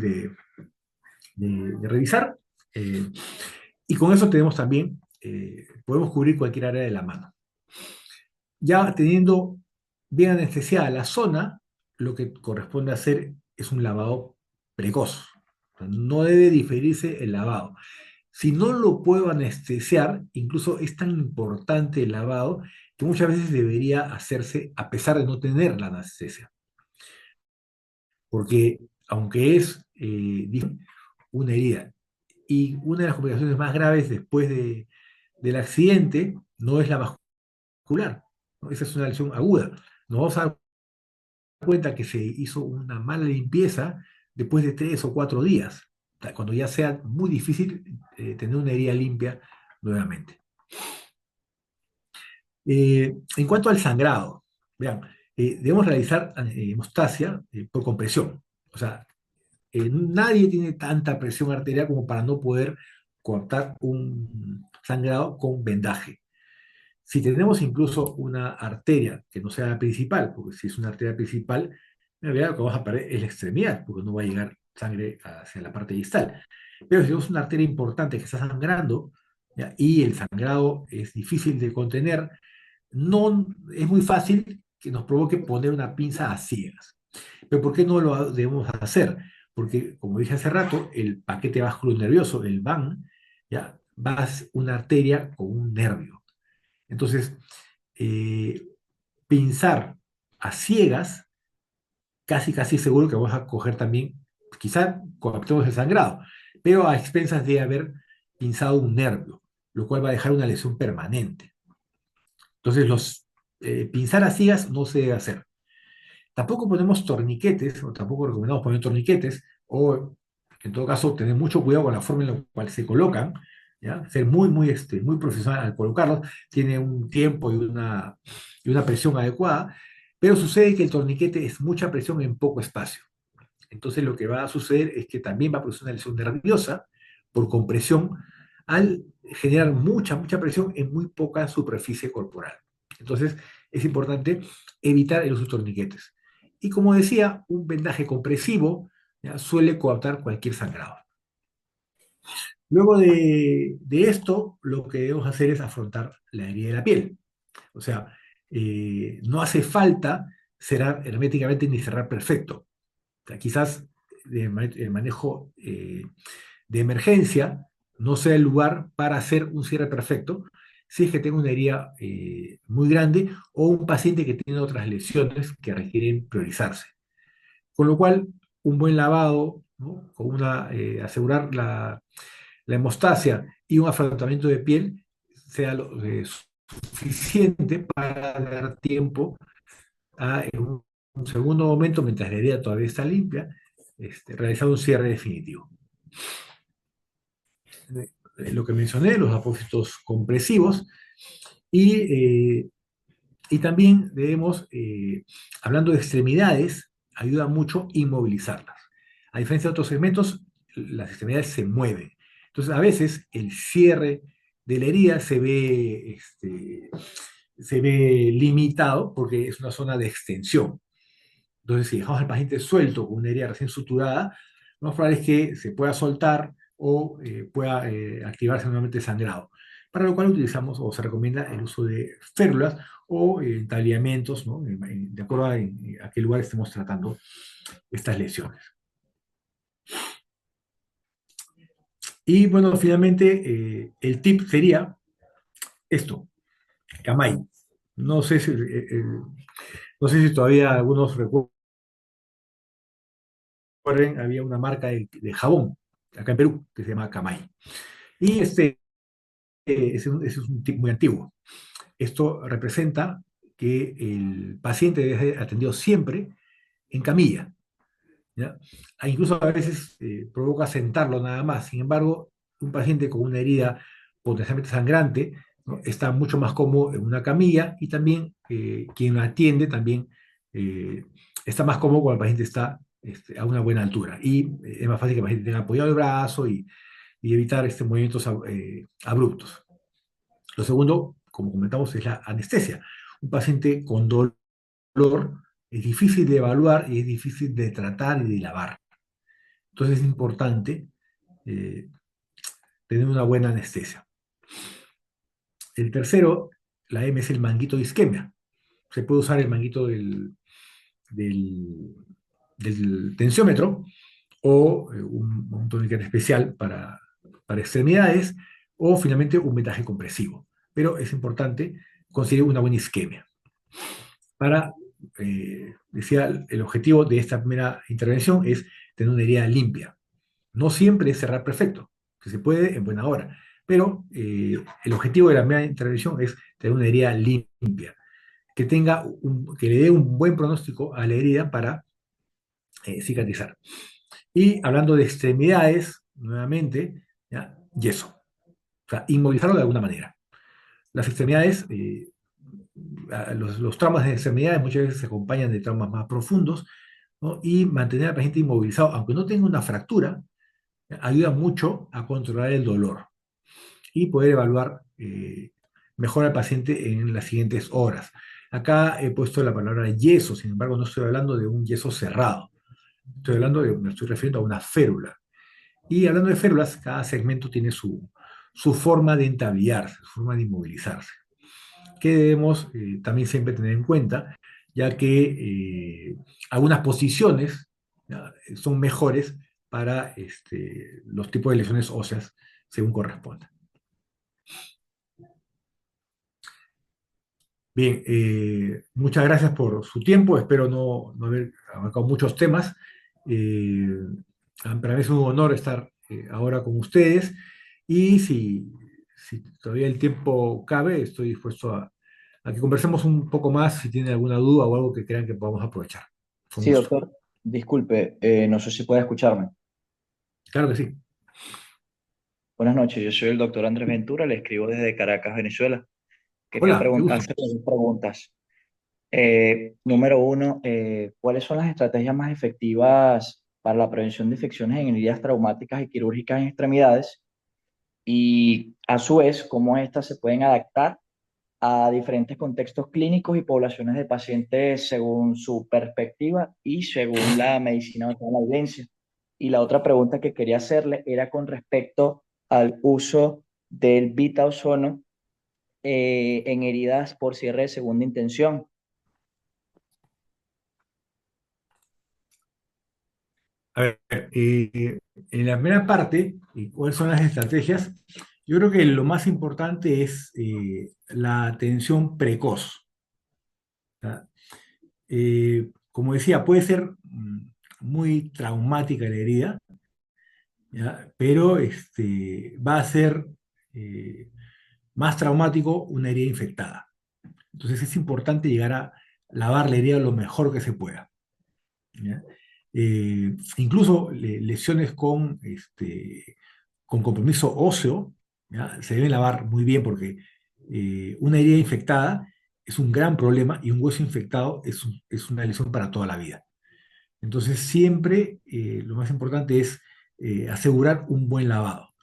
de revisar. Y con eso tenemos también, podemos cubrir cualquier área de la mano. Ya teniendo bien anestesiada la zona, lo que corresponde hacer es un lavado precoz. No debe diferirse el lavado. Si no lo puedo anestesiar, incluso es tan importante el lavado que muchas veces debería hacerse a pesar de no tener la anestesia. Porque aunque es una herida y una de las complicaciones más graves después del accidente no es la vascular, ¿no? Esa es una lesión aguda. Nos vamos a dar cuenta que se hizo una mala limpieza después de 3 o 4 días, cuando ya sea muy difícil tener una herida limpia nuevamente. En cuanto al sangrado, vean, debemos realizar hemostasia por compresión. O sea, nadie tiene tanta presión arterial como para no poder cortar un sangrado con vendaje. Si tenemos incluso una arteria que no sea la principal, porque si es una arteria principal, en realidad lo que vamos a perder es la extremidad, porque no va a llegar sangre hacia la parte distal. Pero si tenemos una arteria importante que está sangrando, ¿ya? Y el sangrado es difícil de contener, no es muy fácil que nos provoque poner una pinza a ciegas. Pero ¿por qué no lo debemos hacer? Porque, como dije hace rato, el paquete vasculonervioso, el VAN, ¿ya? Va a ser una arteria con un nervio. Entonces, pinzar a ciegas, casi seguro que vamos a coger también, quizá coaptemos el sangrado, pero a expensas de haber pinzado un nervio, lo cual va a dejar una lesión permanente. Entonces, pinzar a ciegas no se debe hacer. Tampoco ponemos torniquetes, o tampoco recomendamos poner torniquetes, o en todo caso, tener mucho cuidado con la forma en la cual se colocan, ¿ya? Ser muy profesional al colocarlos, tiene un tiempo y una presión adecuada, Pero sucede que el torniquete es mucha presión en poco espacio. Entonces lo que va a suceder es que también va a producir una lesión nerviosa por compresión al generar mucha presión en muy poca superficie corporal. Entonces es importante evitar el uso de torniquetes. Y como decía, un vendaje compresivo ya, suele coaptar cualquier sangrado. Luego de esto, lo que debemos hacer es afrontar la herida de la piel. O sea, no hace falta cerrar herméticamente ni cerrar perfecto. O sea, quizás el manejo de emergencia no sea el lugar para hacer un cierre perfecto si es que tengo una herida muy grande o un paciente que tiene otras lesiones que requieren priorizarse. Con lo cual, un buen lavado, ¿no? Con asegurar la hemostasia y un afrontamiento de piel sea suficiente para dar tiempo en un segundo momento, mientras la herida todavía está limpia, realizar un cierre definitivo. Lo que mencioné, los apósitos compresivos, y, eh, y también debemos, hablando de extremidades, ayuda mucho inmovilizarlas. A diferencia de otros segmentos, las extremidades se mueven. Entonces, a veces el cierre de la herida se ve limitado porque es una zona de extensión. Entonces, si dejamos al paciente suelto con una herida recién suturada, lo más probable es que se pueda soltar o pueda activarse nuevamente el sangrado. Para lo cual utilizamos o se recomienda el uso de férulas o entablillamientos, ¿no? De acuerdo a qué lugar estemos tratando estas lesiones. Y bueno, finalmente, el tip sería esto, Camay. No sé si, no sé si todavía algunos recuerdan, había una marca de jabón acá en Perú que se llama Camay. Y ese es un tip muy antiguo. Esto representa que el paciente debe ser atendido siempre en camilla, ¿ya? Incluso a veces provoca sentarlo nada más. Sin embargo, un paciente con una herida potencialmente sangrante, ¿no? Está mucho más cómodo en una camilla y también quien lo atiende también eh, está más cómodo cuando el paciente está a una buena altura. Y es más fácil que el paciente tenga apoyado el brazo y evitar movimientos abruptos. Lo segundo, como comentamos, es la anestesia. Un paciente con dolor es difícil de evaluar y es difícil de tratar y de lavar. Entonces es importante eh, tener una buena anestesia. El tercero, la M es el manguito de isquemia. Se puede usar el manguito del, del tensiómetro o un torniquete especial para extremidades o finalmente un vendaje compresivo. Pero es importante conseguir una buena isquemia. Decía, el objetivo de esta primera intervención es tener una herida limpia. No siempre es cerrar perfecto, que se puede en buena hora, pero el objetivo de la primera intervención es tener una herida limpia, que le dé un buen pronóstico a la herida para cicatrizar. Y hablando de extremidades, nuevamente, ¿ya? Yeso. O sea, inmovilizarlo de alguna manera. Las extremidades, los traumas de extremidades muchas veces se acompañan de traumas más profundos, ¿no? Y mantener al paciente inmovilizado, aunque no tenga una fractura, ayuda mucho a controlar el dolor y poder evaluar mejor al paciente en las siguientes horas. Acá he puesto la palabra yeso, sin embargo no estoy hablando de un yeso cerrado, me estoy refiriendo a una férula. Y hablando de férulas, cada segmento tiene su forma de entablillarse, su forma de inmovilizarse, que debemos también siempre tener en cuenta, ya que algunas posiciones, ¿ya?, son mejores para los tipos de lesiones óseas según corresponda. Bien, muchas gracias por su tiempo, espero no haber abarcado muchos temas. Eh, para mí es un honor estar ahora con ustedes y si todavía el tiempo cabe, estoy dispuesto a que conversemos un poco más si tienen alguna duda o algo que crean que podamos aprovechar. Fue un Sí, gusto. doctor, disculpe, no sé si puede escucharme. Claro que sí. Buenas noches, yo soy el doctor Andrés Ventura, le escribo desde Caracas, Venezuela. Quería Hola, qué gusto. hacerle dos preguntas. Número uno, ¿cuáles son las estrategias más efectivas para la prevención de infecciones en heridas traumáticas y quirúrgicas en extremidades? Y a su vez, ¿cómo estas se pueden adaptar a diferentes contextos clínicos y poblaciones de pacientes según su perspectiva y según la medicina basada en la evidencia? Y la otra pregunta que quería hacerle era con respecto al uso del beta ozono en heridas por cierre de segunda intención. A ver, en la primera parte, ¿cuáles son las estrategias? Yo creo que lo más importante es la atención precoz. ¿Ya? Como decía, puede ser muy traumática la herida, ¿ya? Pero va a ser eh, más traumático una herida infectada. Entonces es importante llegar a lavar la herida lo mejor que se pueda. ¿Ya? Incluso lesiones con compromiso óseo, ¿ya? Se deben lavar muy bien porque una herida infectada es un gran problema y un hueso infectado es una lesión para toda la vida. Entonces siempre lo más importante es asegurar un buen lavado.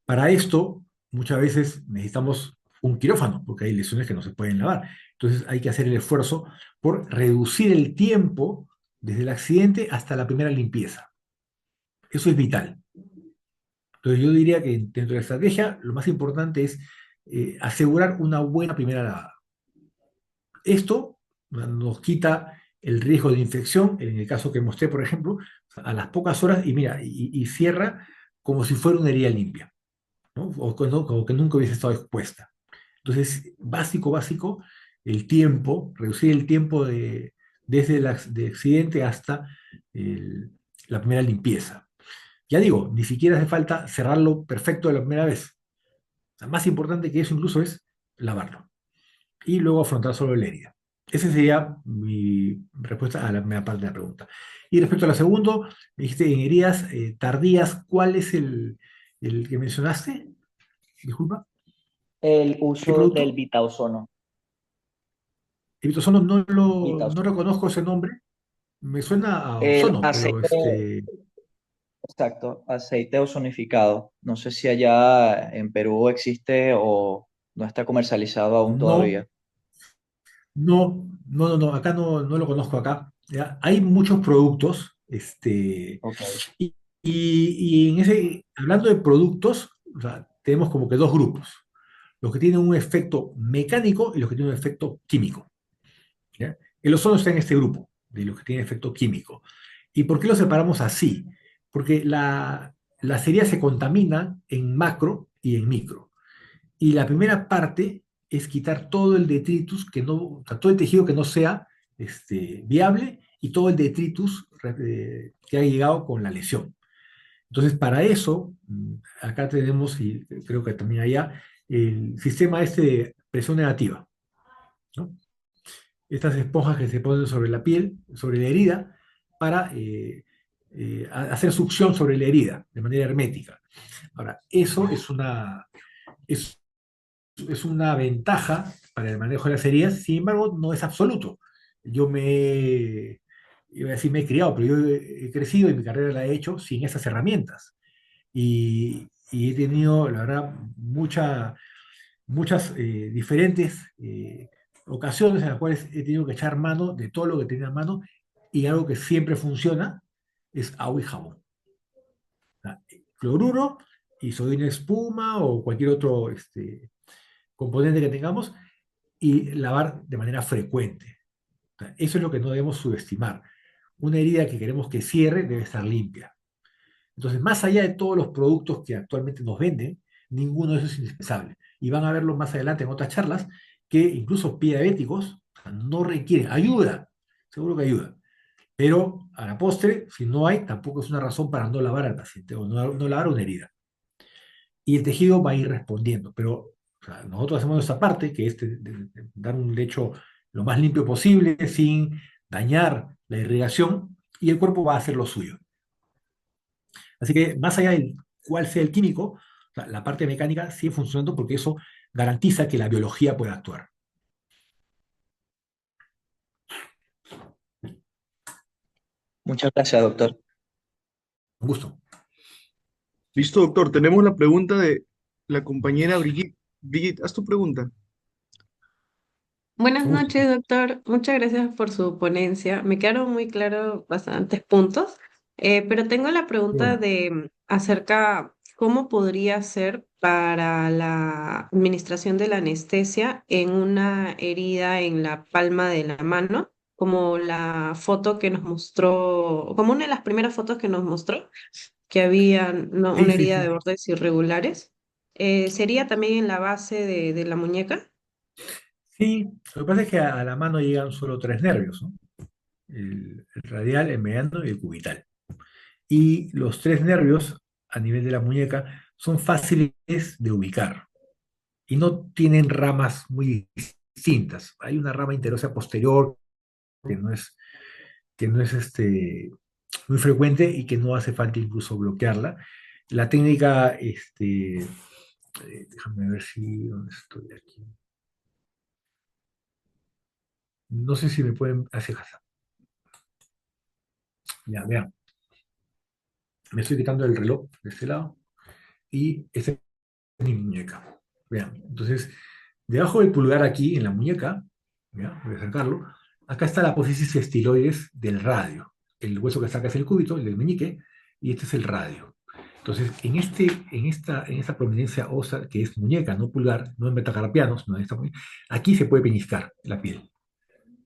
Para esto, muchas veces necesitamos un quirófano, porque hay lesiones que no se pueden lavar. Entonces hay que hacer el esfuerzo por reducir el tiempo desde el accidente hasta la primera limpieza. Eso es vital. Entonces yo diría que dentro de la estrategia lo más importante es asegurar una buena primera lavada. Esto nos quita el riesgo de infección, en el caso que mostré, por ejemplo, a las pocas horas y mira, y cierra como si fuera una herida limpia, ¿no? O que nunca hubiese estado expuesta. Entonces, básico, el tiempo, reducir el tiempo desde el de accidente hasta la primera limpieza. Ya digo, ni siquiera hace falta cerrarlo perfecto de la primera vez. O sea, más importante que eso incluso es lavarlo y luego afrontar solo la herida. Esa sería mi respuesta a la primera parte de la pregunta. Y respecto a la segunda, me dijiste en heridas tardías, ¿cuál es el que mencionaste? Disculpa, El ¿qué uso del producto? beta ozono. Evitosono Beta no ozono. reconozco ese nombre, me suena a El ozono, pero aceite, exacto, aceite ozonificado. No sé si allá en Perú existe o no está comercializado aún no, todavía. no, acá no lo conozco acá. ¿Ya? Hay muchos productos, Ok, y, y en hablando de productos, o sea, tenemos como que dos grupos, los que tienen un efecto mecánico y los que tienen un efecto químico. ¿Ya? El ozono está en este grupo, de los que tienen efecto químico. ¿Y por qué lo separamos así? Porque las heridas se contaminan en macro y en micro. Y la primera parte es quitar todo el detritus, o sea, todo el tejido que no sea viable y todo el detritus que ha llegado con la lesión. Entonces, para eso, acá tenemos, y creo que también allá, el sistema de presión negativa, ¿no? Estas esponjas que se ponen sobre la piel, sobre la herida, para hacer succión sobre la herida de manera hermética. Ahora, eso es es una ventaja para el manejo de las heridas, sin embargo, no es absoluto. Yo iba a decir me he criado, pero yo he crecido y mi carrera la he hecho sin esas herramientas. Y he tenido, la verdad, muchas diferentes ocasiones en las cuales he tenido que echar mano de todo lo que tenía a mano y algo que siempre funciona es agua y jabón. O sea, cloruro y sodio en espuma o cualquier otro componente que tengamos y lavar de manera frecuente. O sea, eso es lo que no debemos subestimar. Una herida que queremos que cierre debe estar limpia. Entonces, más allá de todos los productos que actualmente nos venden, ninguno de esos es indispensable. Y van a verlo más adelante en otras charlas, que incluso pie diabéticos no requieren, ayuda, seguro que ayuda. Pero a la postre, si no hay, tampoco es una razón para no lavar al paciente o no lavar una herida. Y el tejido va a ir respondiendo. Pero o sea, nosotros hacemos nuestra parte, que es de dar un lecho lo más limpio posible, sin dañar la irrigación, y el cuerpo va a hacer lo suyo. Así que más allá de cuál sea el químico, la parte mecánica sigue funcionando porque eso garantiza que la biología pueda actuar. Muchas gracias, doctor. Un gusto. Listo, doctor. Tenemos la pregunta de la compañera Brigitte. Brigitte, haz tu pregunta. Buenas Un gusto. noches, doctor. Muchas gracias por su ponencia. Me quedaron muy claros bastantes puntos, pero tengo la Qué pregunta bueno. de acerca cómo podría ser para la administración de la anestesia en una herida en la palma de la mano, como la foto que nos mostró, como una de las primeras fotos que nos mostró, que había Sí, una sí, herida de sí. bordes irregulares. ¿Sería también en la base de la muñeca? Sí, lo que pasa es que a la mano llegan solo tres nervios, ¿no? El radial, el mediano y el cubital. Y los tres nervios a nivel de la muñeca son fáciles de ubicar y no tienen ramas muy distintas. Hay una rama interósea posterior que no es muy frecuente y que no hace falta incluso bloquearla. La técnica, déjame ver si, ¿dónde estoy aquí? No sé si me pueden hacer caso. Ya, vean, me estoy quitando el reloj de este lado y esta es mi muñeca. Vean, entonces, debajo del pulgar aquí en la muñeca, ¿ya? Voy a acercarlo, acá está la apófisis estiloides del radio. El hueso que está acá es el cúbito, el del meñique, y este es el radio. Entonces, en esta prominencia ósea, que es muñeca, no pulgar, no en metacarpianos, no en esta aquí se puede peñiscar la piel.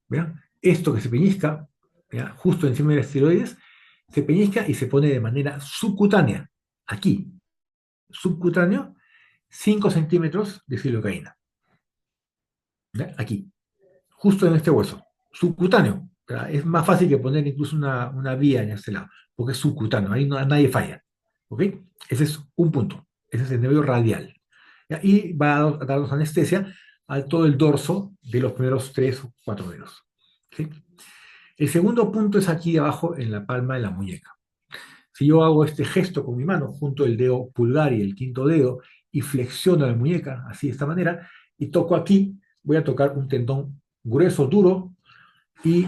¿Vean? Esto que se peñisca, ¿ya? Justo encima de las esteroides, se peñisca y se pone de manera subcutánea. Aquí, subcutáneo, 5 centímetros de silocaína. ¿Ya? Aquí, justo en este hueso, subcutáneo. ¿Ya? Es más fácil que poner incluso una vía en este lado, porque es subcutáneo, ahí nadie falla. ¿Ok? Ese es un punto. Ese es el nervio radial. ¿Ya? Y va a darnos anestesia a todo el dorso de los primeros 3 o 4 dedos. ¿Sí? El segundo punto es aquí abajo en la palma de la muñeca. Si yo hago este gesto con mi mano, junto el dedo pulgar y el quinto dedo, y flexiono la muñeca, así de esta manera, y toco aquí, voy a tocar un tendón grueso, duro, y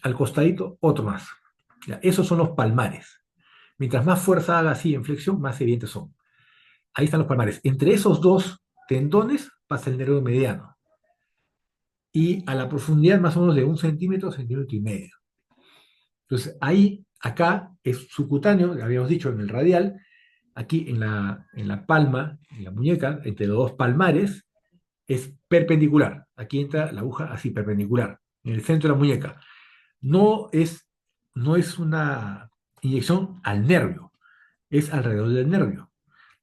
al costadito otro más. ¿Ya? Esos son los palmares. Mientras más fuerza haga así en flexión, más evidentes son. Ahí están los palmares. Entre esos dos tendones pasa el nervio mediano. Y a la profundidad más o menos de 1 centímetro y medio. Entonces, ahí, acá es subcutáneo, habíamos dicho en el radial, aquí en la palma, en la muñeca, entre los dos palmares, es perpendicular. Aquí entra la aguja así, perpendicular, en el centro de la muñeca. No es, no es una inyección al nervio, es alrededor del nervio.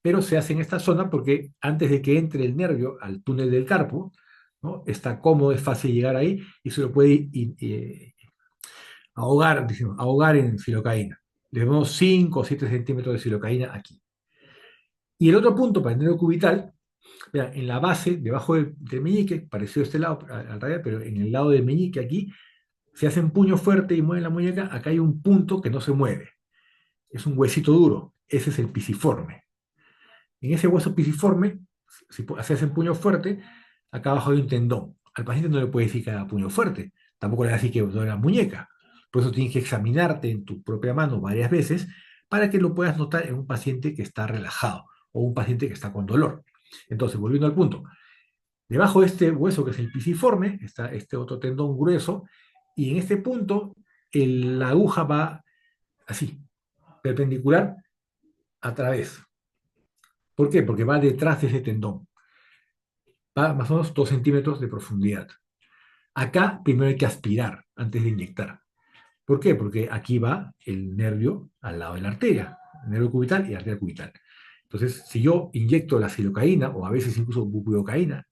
Pero se hace en esta zona porque antes de que entre el nervio al túnel del carpo, ¿no? Está cómodo, es fácil llegar ahí y se lo puede ahogar, decimos, ahogar en silocaína. Le damos 5 o 7 centímetros de silocaína aquí. Y el otro punto para el nervio cubital, vean, en la base, debajo del meñique, parecido a este lado, al radial, pero en el lado del meñique aquí, se hace un puño fuerte y mueve la muñeca, acá hay un punto que no se mueve. Es un huesito duro, ese es el pisiforme. En ese hueso pisiforme, si se hace un puño fuerte, acá abajo hay un tendón. Al paciente no le puede decir que haga puño fuerte, tampoco le va a decir que duele la muñeca. Por eso tienes que examinarte en tu propia mano varias veces para que lo puedas notar en un paciente que está relajado o un paciente que está con dolor. Entonces, volviendo al punto, debajo de este hueso que es el pisiforme está este otro tendón grueso y en este punto la aguja va así, perpendicular a través. ¿Por qué? Porque va detrás de ese tendón. Va más o menos 2 centímetros de profundidad. Acá primero hay que aspirar antes de inyectar. ¿Por qué? Porque aquí va el nervio al lado de la arteria, el nervio cubital y arteria cubital. Entonces, si yo inyecto la silocaína, o a veces incluso bupivacaína,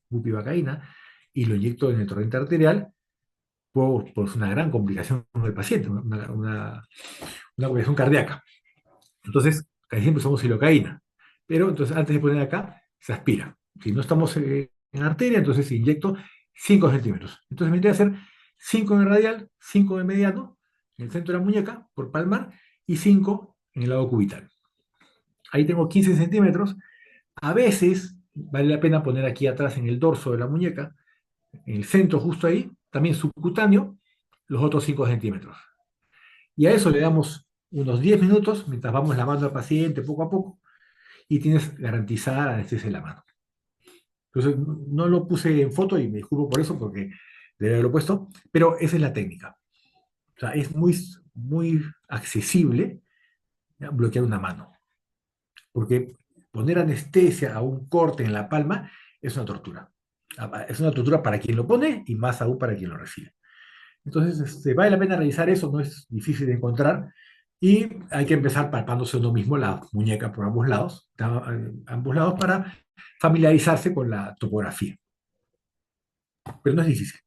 y lo inyecto en el torrente arterial, puedo producir una gran complicación del paciente, una complicación cardíaca. Entonces, casi siempre usamos silocaína. Pero entonces, antes de poner acá, se aspira. Si no estamos en arteria, entonces inyecto 5 centímetros. Entonces me interesa hacer 5 en el radial, 5 en el mediano, en el centro de la muñeca, por palmar, y 5 en el lado cubital. Ahí tengo 15 centímetros. A veces vale la pena poner aquí atrás en el dorso de la muñeca, en el centro justo ahí, también subcutáneo, los otros 5 centímetros. Y a eso le damos unos 10 minutos mientras vamos lavando al paciente poco a poco y tienes garantizada la anestesia en la mano. Entonces, no lo puse en foto y me disculpo por eso porque debe haberlo puesto, pero esa es la técnica. O sea, es muy, muy accesible, ¿ya?, bloquear una mano, porque poner anestesia a un corte en la palma es una tortura. Es una tortura para quien lo pone y más aún para quien lo recibe. Entonces, vale la pena revisar eso, no es difícil de encontrar y hay que empezar palpándose uno mismo la muñeca por ambos lados para familiarizarse con la topografía. Pero no es difícil.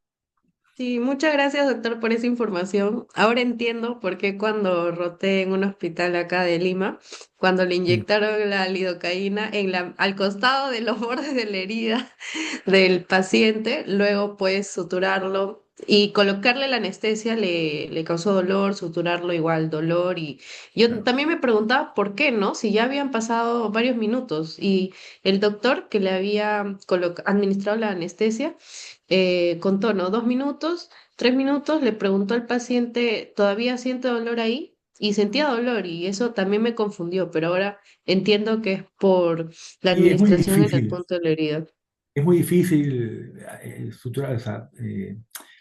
Sí, muchas gracias, doctor, por esa información. Ahora entiendo por qué cuando roté en un hospital acá de Lima, cuando le Sí, inyectaron la lidocaína al costado de los bordes de la herida del paciente, luego pues suturarlo y colocarle la anestesia le causó dolor, suturarlo igual dolor y yo claro. también me preguntaba por qué, ¿no? Si ya habían pasado varios minutos y el doctor que le había administrado la anestesia contó, ¿no? 2 minutos, 3 minutos, le preguntó al paciente, ¿todavía siente dolor ahí? Y sentía dolor y eso también me confundió, pero ahora entiendo que es por la Y administración en el punto de la herida. es muy difícil suturar, o sea,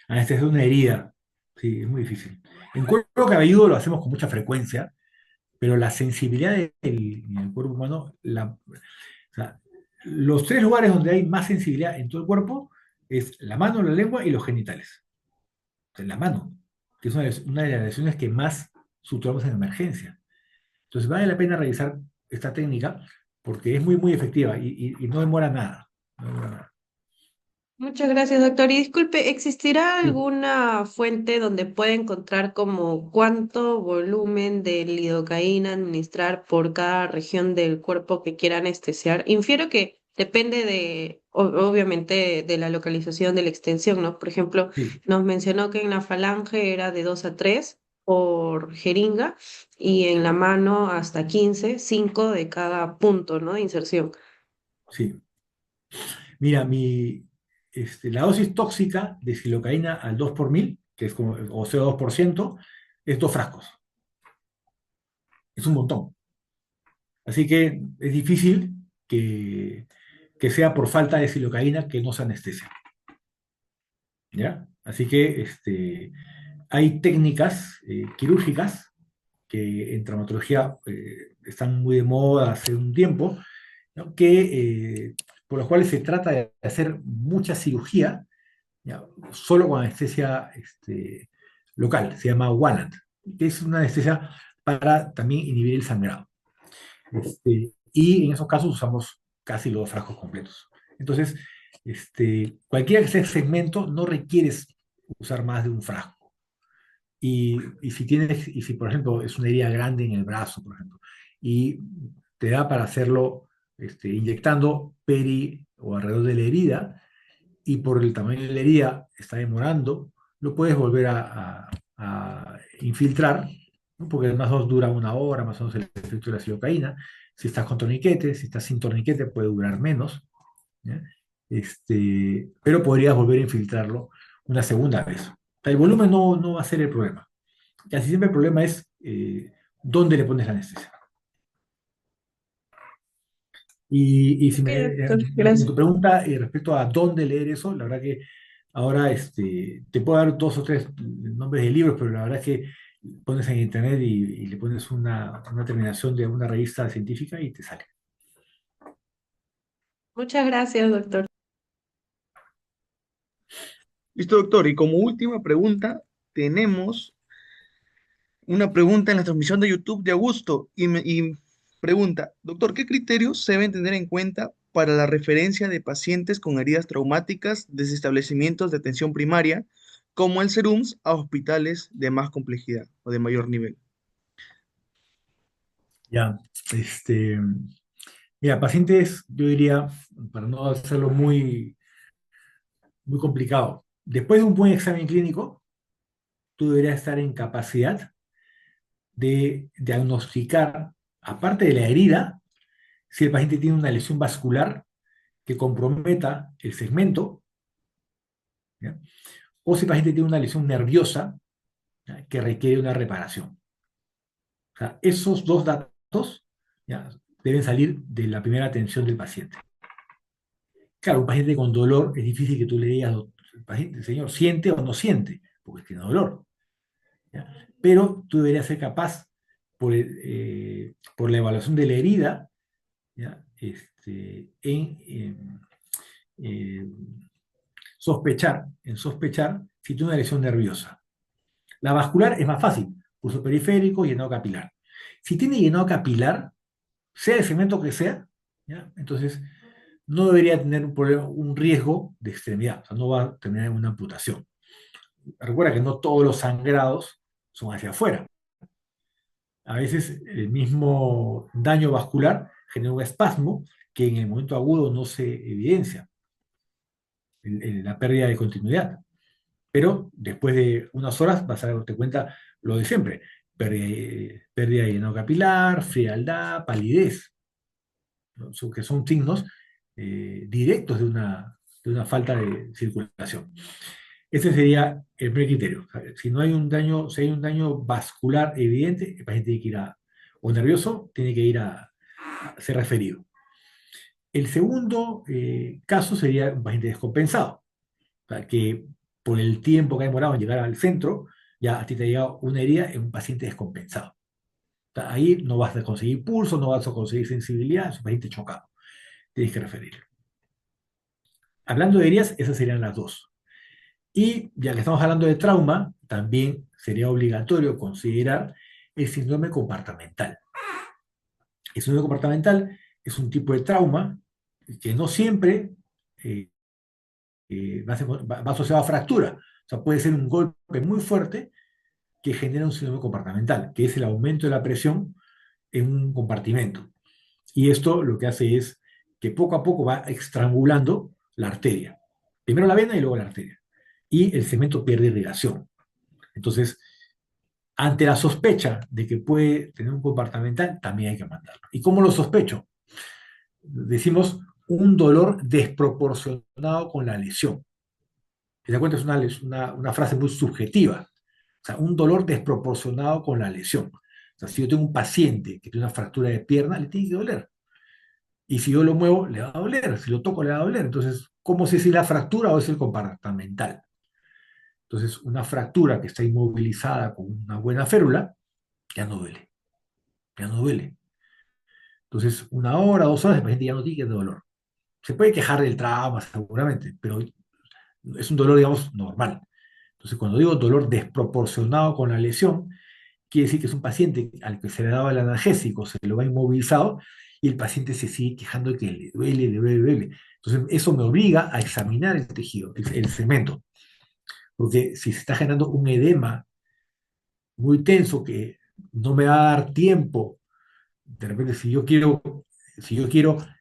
anestesiar una herida. Sí, es muy difícil. En cuero cabelludo lo hacemos con mucha frecuencia, pero la sensibilidad en el cuerpo humano, o sea, los tres lugares donde hay más sensibilidad en todo el cuerpo es la mano, la lengua y los genitales. O sea, la mano, que es una de las lesiones que más suturamos en emergencia. Entonces vale la pena revisar esta técnica porque es muy, muy efectiva y no demora nada. No demora nada. Muchas gracias, doctor. Y disculpe, ¿existirá Sí, alguna fuente donde pueda encontrar como cuánto volumen de lidocaína administrar por cada región del cuerpo que quiera anestesiar? Infiero que depende obviamente, de la localización de la extensión, ¿no? Por ejemplo, sí, nos mencionó que en la falange era de 2 a 3 por jeringa y en la mano hasta 15, 5 de cada punto, ¿no? De inserción. sí. Mira, la dosis tóxica de silocaína al 2 por mil, que es como, o sea, 2%, es 2 frascos. Es un montón. Así que es difícil que sea por falta de silocaína que no se anestesia. ¿Ya? Así que hay técnicas quirúrgicas que en traumatología están muy de moda hace un tiempo, ¿no?, por los cuales se trata de hacer mucha cirugía, ¿ya?, solo con anestesia local, se llama Wallant, que es una anestesia para también inhibir el sangrado. Y en esos casos usamos casi los frascos completos. Entonces, cualquiera que sea el segmento, no requieres usar más de un frasco. Y si por ejemplo es una herida grande en el brazo, por ejemplo, y te da para hacerlo inyectando peri o alrededor de la herida, y por el tamaño de la herida está demorando, lo puedes volver a infiltrar, ¿no?, porque además dura 1 hora, más o menos el efecto de la silocaína. Si estás con torniquete, si estás sin torniquete, puede durar menos, ¿ya? Pero podrías volver a infiltrarlo una segunda vez. O sea, el volumen no va a ser el problema. Casi siempre el problema es dónde le pones la anestesia. Y si Ok, doctor, en tu gracias. pregunta respecto a dónde leer eso, la verdad que ahora te puedo dar 2 o 3 nombres de libros, pero la verdad es que pones en internet y le pones una terminación de una revista científica y te sale. Muchas gracias, doctor. Listo, doctor. Y como última pregunta, tenemos una pregunta en la transmisión de YouTube de Augusto y pregunta, doctor, ¿qué criterios se deben tener en cuenta para la referencia de pacientes con heridas traumáticas desde establecimientos de atención primaria, como el SERUMS, a hospitales de más complejidad o de mayor nivel? Ya, mira, pacientes, yo diría, para no hacerlo muy, muy complicado, después de un buen examen clínico, tú deberías estar en capacidad de diagnosticar, aparte de la herida, si el paciente tiene una lesión vascular que comprometa el segmento, ¿ya?, o si el paciente tiene una lesión nerviosa ¿ya? Que requiere una reparación. O sea, esos dos datos, ¿ya? Deben salir de la primera atención del paciente. Claro, un paciente con dolor es difícil que tú le digas, paciente, señor, ¿siente o no siente? Porque tiene dolor. ¿Ya? Pero tú deberías ser capaz, por la evaluación de la herida, ¿ya? En sospechar si tiene una lesión nerviosa. La vascular es más fácil, pulso periférico, llenado capilar. Si tiene llenado capilar, sea el segmento que sea, ¿ya? Entonces no debería tener un problema, un riesgo de extremidad, o sea, no va a terminar en una amputación. Recuerda que no todos los sangrados son hacia afuera. A veces el mismo daño vascular genera un espasmo que en el momento agudo no se evidencia, la pérdida de continuidad. Pero después de unas horas vas a darte cuenta lo de siempre: pérdida de llenado capilar, frialdad, palidez, ¿no? Que son signos directos de una falta de circulación. Ese sería el primer criterio. Si no hay un daño, si hay un daño vascular evidente, el paciente tiene que ir o nervioso, tiene que ir a ser referido. El segundo caso sería un paciente descompensado, o sea, que por el tiempo que ha demorado en llegar al centro, ya a ti te ha llegado una herida en un paciente descompensado. O sea, ahí no vas a conseguir pulso, no vas a conseguir sensibilidad, es un paciente chocado. Tienes que referir. Hablando de heridas, esas serían las dos. Y ya que estamos hablando de trauma, también sería obligatorio considerar el síndrome compartamental. El síndrome compartamental es un tipo de trauma que no siempre eh, va asociado a fractura. O sea, puede ser un golpe muy fuerte que genera un síndrome compartamental, que es el aumento de la presión en un compartimento. Y esto lo que hace es que poco a poco va estrangulando la arteria. Primero la vena y luego la arteria. Y el cemento pierde irrigación. Entonces, ante la sospecha de que puede tener un compartamental, también hay que mandarlo. ¿Y cómo lo sospecho? Decimos un dolor desproporcionado con la lesión. ¿Te das cuenta? Es una frase muy subjetiva. O sea, un dolor desproporcionado con la lesión. O sea, si yo tengo un paciente que tiene una fractura de pierna, le tiene que doler. Y si yo lo muevo, le va a doler. Si lo toco, le va a doler. Entonces, ¿cómo sé si la fractura o es el compartamental? Entonces, una fractura que está inmovilizada con una buena férula, ya no duele. Ya no duele. Entonces, una hora, 2 horas, el paciente ya no tiene dolor. Se puede quejar del trauma, seguramente, pero es un dolor, digamos, normal. Entonces, cuando digo dolor desproporcionado con la lesión, quiere decir que es un paciente al que se le daba el analgésico, se lo va inmovilizado, y el paciente se sigue quejando de que le duele, le duele, le duele. Entonces, eso me obliga a examinar el tejido, el cemento. Porque si se está generando un edema muy tenso que no me va a dar tiempo, de repente, si yo quiero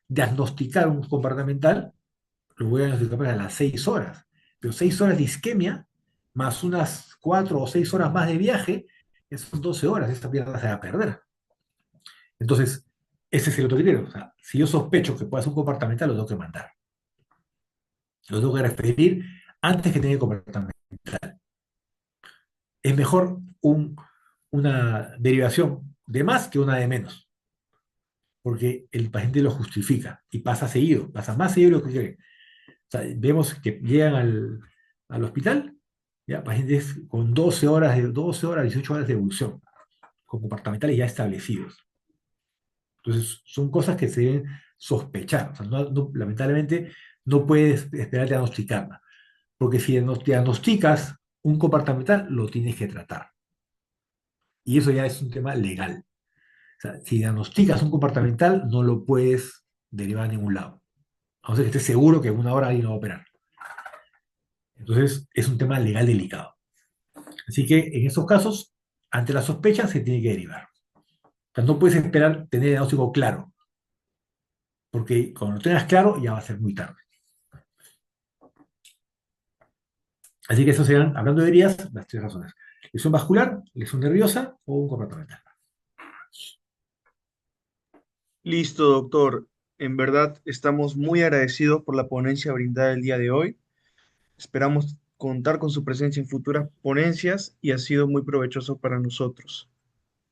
diagnosticar un comportamental, lo voy a diagnosticar para las 6 horas. Pero 6 horas de isquemia, más unas 4 o 6 horas más de viaje, esas son 12 horas, esta pierna se va a perder. Entonces, ese es el otro criterio. O sea, si yo sospecho que puede ser un comportamental, lo tengo que mandar. Lo tengo que referir antes que tenga el comportamental. Es mejor una derivación de más que una de menos, porque el paciente lo justifica y pasa seguido, pasa más seguido de lo que cree. O sea, vemos que llegan al hospital, ya, pacientes con 12 horas, 18 horas de evolución, con comportamentales ya establecidos. Entonces, son cosas que se deben sospechar. O sea, lamentablemente, no puedes esperar diagnosticarla, porque si diagnosticas un comportamental, lo tienes que tratar. Y eso ya es un tema legal. O sea, si diagnosticas un comportamental, no lo puedes derivar a ningún lado. A no ser que estés seguro que en una hora alguien lo va a operar. Entonces, es un tema legal delicado. Así que en estos casos, ante la sospecha, se tiene que derivar. O sea, no puedes esperar tener el diagnóstico claro, porque cuando lo tengas claro, ya va a ser muy tarde. Así que eso serán, hablando de heridas, las tres razones: lesión vascular, lesión nerviosa o un comportamental. Listo, doctor. En verdad estamos muy agradecidos por la ponencia brindada el día de hoy. Esperamos contar con su presencia en futuras ponencias y ha sido muy provechoso para nosotros.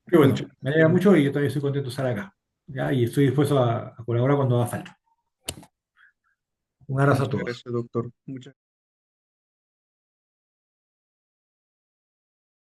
Qué bueno, Muchas me alegra gracias. mucho y yo también estoy contento de estar acá. ¿Ya? Y estoy dispuesto a colaborar cuando haga falta. Un abrazo a Muchas todos. gracias, doctor. Muchas